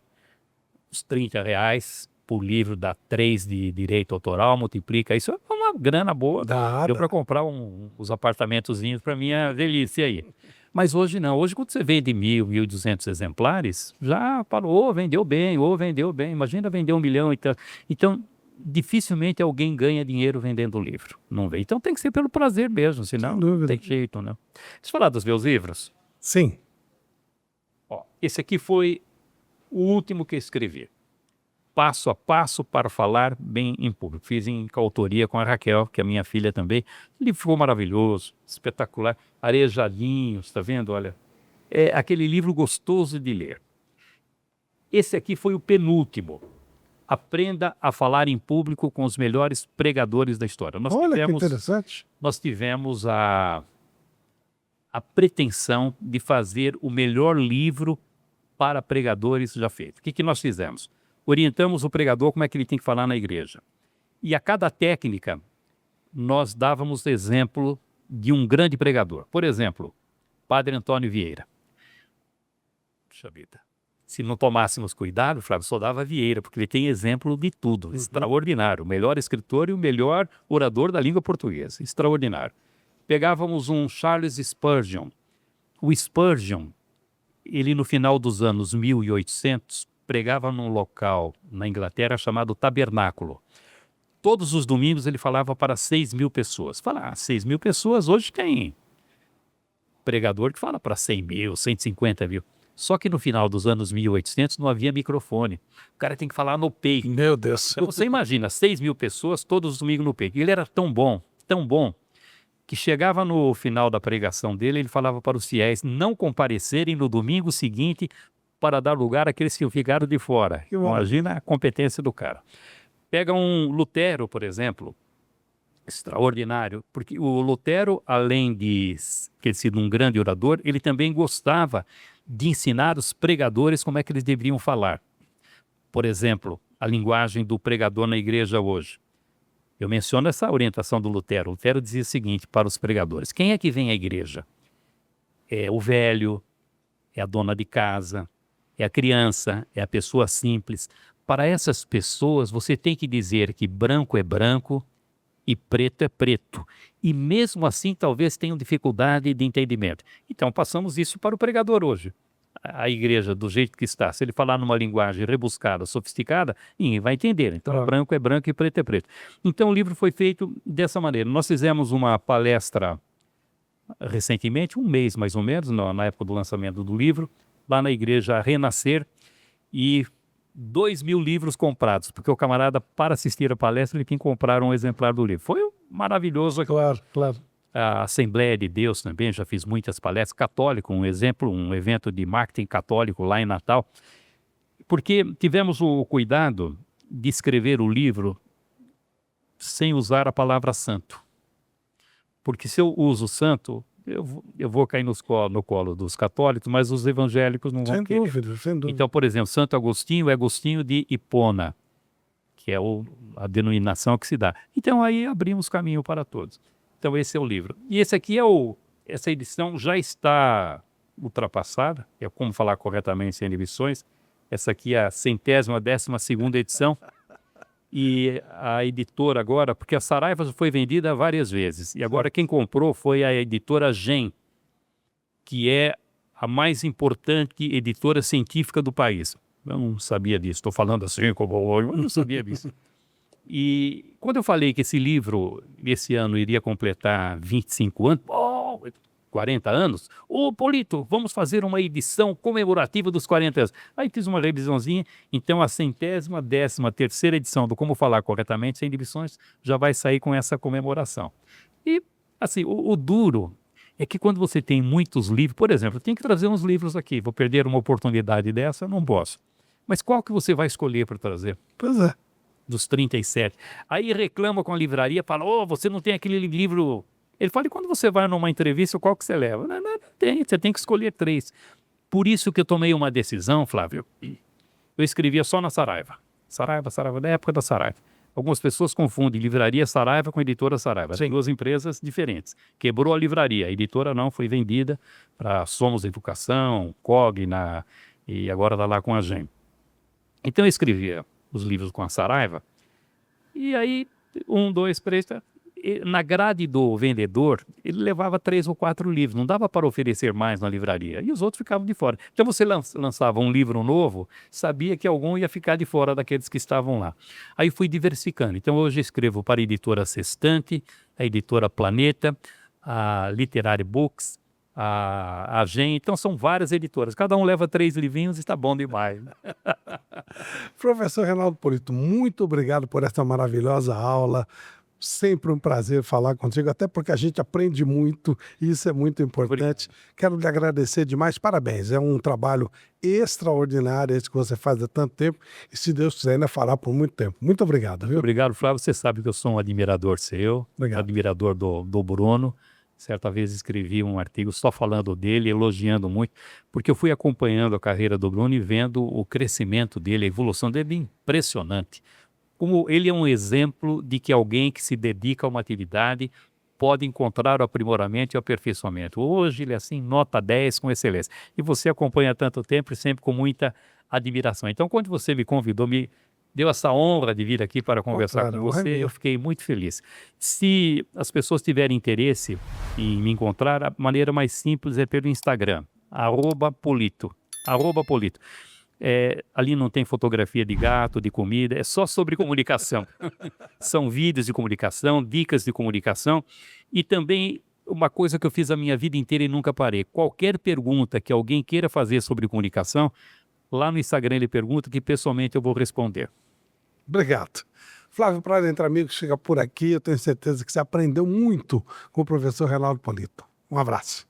uns R$30 por livro, dá 3 de direito autoral, multiplica, isso é uma grana boa. Deu para comprar uns apartamentozinhos para minha velhice aí. Mas hoje não. Hoje, quando você vende 1.000, 1.200 exemplares, já falou, vendeu bem. Imagina vender 1 milhão e tal. Então, dificilmente alguém ganha dinheiro vendendo livro. Não vê. Então tem que ser pelo prazer mesmo, senão não tem jeito, não. Deixa eu falar dos meus livros? Sim. Esse aqui foi o último que eu escrevi. Passo a passo para falar bem em público. Fiz em coautoria com a Raquel, que é minha filha também. O livro ficou maravilhoso, espetacular, arejadinhos, está vendo? Olha, é aquele livro gostoso de ler. Esse aqui foi o penúltimo. Aprenda a falar em público com os melhores pregadores da história. Olha que interessante. Nós tivemos a pretensão de fazer o melhor livro para pregadores já feito. O que nós fizemos? Orientamos o pregador como é que ele tem que falar na igreja. E a cada técnica, nós dávamos exemplo de um grande pregador. Por exemplo, Padre Antônio Vieira. Puxa vida. Se não tomássemos cuidado, Flávio, só dava Vieira, porque ele tem exemplo de tudo. Extraordinário. O melhor escritor e o melhor orador da língua portuguesa. Extraordinário. Pegávamos um Charles Spurgeon. O Spurgeon, ele no final dos anos 1800, pregava num local na Inglaterra chamado Tabernáculo. Todos os domingos ele falava para 6.000 pessoas. 6.000 pessoas, hoje tem pregador que fala para 100.000, 150.000. Só que no final dos anos 1800 não havia microfone. O cara tem que falar no peito. Meu Deus. Então você imagina, 6.000 pessoas todos os domingos no peito. E ele era tão bom, que chegava no final da pregação dele, ele falava para os fiéis não comparecerem no domingo seguinte para dar lugar àqueles que ficaram de fora. Imagina a competência do cara. Pega um Lutero, por exemplo, extraordinário, porque o Lutero, além de ter sido um grande orador, ele também gostava de ensinar os pregadores como é que eles deveriam falar. Por exemplo, a linguagem do pregador na igreja hoje. Eu menciono essa orientação do Lutero. Lutero dizia o seguinte para os pregadores: quem é que vem à igreja? É o velho, é a dona de casa, é a criança, é a pessoa simples. Para essas pessoas, você tem que dizer que branco é branco e preto é preto. E mesmo assim, talvez tenham dificuldade de entendimento. Então, passamos isso para o pregador hoje. A igreja, do jeito que está, se ele falar numa linguagem rebuscada, sofisticada, ninguém vai entender. Então, branco é branco e preto é preto. Então, o livro foi feito dessa maneira. Nós fizemos uma palestra recentemente, um mês mais ou menos, na época do lançamento do livro, lá na igreja Renascer, e 2.000 livros comprados, porque o camarada, para assistir a palestra, ele tem que comprar um exemplar do livro. Foi maravilhoso. Claro, claro. A Assembleia de Deus também, já fiz muitas palestras. Católico, um exemplo, um evento de marketing católico lá em Natal, porque tivemos o cuidado de escrever o livro sem usar a palavra santo. Porque se eu uso santo, eu vou cair no colo dos católicos, mas os evangélicos não vão Sem querer. dúvida, sem dúvida. Então, por exemplo, Santo Agostinho é Agostinho de Hipona, que é a denominação que se dá. Então, aí abrimos caminho para todos. Então, esse é o livro. E esse aqui essa edição já está ultrapassada, é como falar corretamente sem inibições. Essa aqui é a 112ª edição. E a editora agora, porque a Saraiva foi vendida várias vezes, e agora quem comprou foi a editora GEM, que é a mais importante editora científica do país. Eu não sabia disso, estou falando assim como eu não sabia disso. E quando eu falei que esse livro, esse ano, iria completar 25 anos, 40 anos, Polito, vamos fazer uma edição comemorativa dos 40 anos. Aí fiz uma revisãozinha, então a 113ª edição do Como Falar Corretamente Sem Inibições já vai sair com essa comemoração. E, assim, o duro é que quando você tem muitos livros, por exemplo, eu tenho que trazer uns livros aqui, vou perder uma oportunidade dessa, não posso. Mas qual que você vai escolher para trazer? Pois é. Dos 37. Aí reclama com a livraria, fala, você não tem aquele livro... Ele fala, e quando você vai numa entrevista, qual que você leva? Não tem, você tem que escolher 3. Por isso que eu tomei uma decisão, Flávio. Eu escrevia só na Saraiva. Saraiva, da época da Saraiva. Algumas pessoas confundem livraria Saraiva com editora Saraiva. Tem 2 empresas diferentes. Quebrou a livraria. A editora não foi vendida para Somos Educação, Cogna, e agora está lá com a GEM. Então eu escrevia os livros com a Saraiva. E aí, 1, 2, 3... Na grade do vendedor, ele levava 3 ou 4 livros, não dava para oferecer mais na livraria, e os outros ficavam de fora. Então você lançava um livro novo, sabia que algum ia ficar de fora daqueles que estavam lá. Aí fui diversificando. Então hoje escrevo para a editora Sextante, a editora Planeta, a Literary Books, a GEM, então são várias editoras, cada um leva 3 livrinhos e está bom demais. Professor Reinaldo Polito, muito obrigado por essa maravilhosa aula. Sempre um prazer falar contigo, até porque a gente aprende muito e isso é muito importante. Quero lhe agradecer demais, parabéns. É um trabalho extraordinário esse que você faz há tanto tempo e, se Deus quiser, ainda fará por muito tempo. Muito obrigado, viu? Obrigado, Flávio. Você sabe que eu sou um admirador seu, admirador do Bruno. Certa vez escrevi um artigo só falando dele, elogiando muito, porque eu fui acompanhando a carreira do Bruno e vendo o crescimento dele, a evolução dele impressionante. Como ele é um exemplo de que alguém que se dedica a uma atividade pode encontrar o aprimoramento e o aperfeiçoamento. Hoje ele é assim, nota 10 com excelência. E você acompanha há tanto tempo e sempre com muita admiração. Então, quando você me convidou, me deu essa honra de vir aqui para conversar com você, eu fiquei muito feliz. Se as pessoas tiverem interesse em me encontrar, a maneira mais simples é pelo Instagram, @Polito. Ali não tem fotografia de gato, de comida, é só sobre comunicação. São vídeos de comunicação, dicas de comunicação e também uma coisa que eu fiz a minha vida inteira e nunca parei. Qualquer pergunta que alguém queira fazer sobre comunicação, lá no Instagram ele pergunta que pessoalmente eu vou responder. Obrigado. Flávio Prado Entre Amigos chega por aqui, eu tenho certeza que você aprendeu muito com o professor Reinaldo Polito. Um abraço.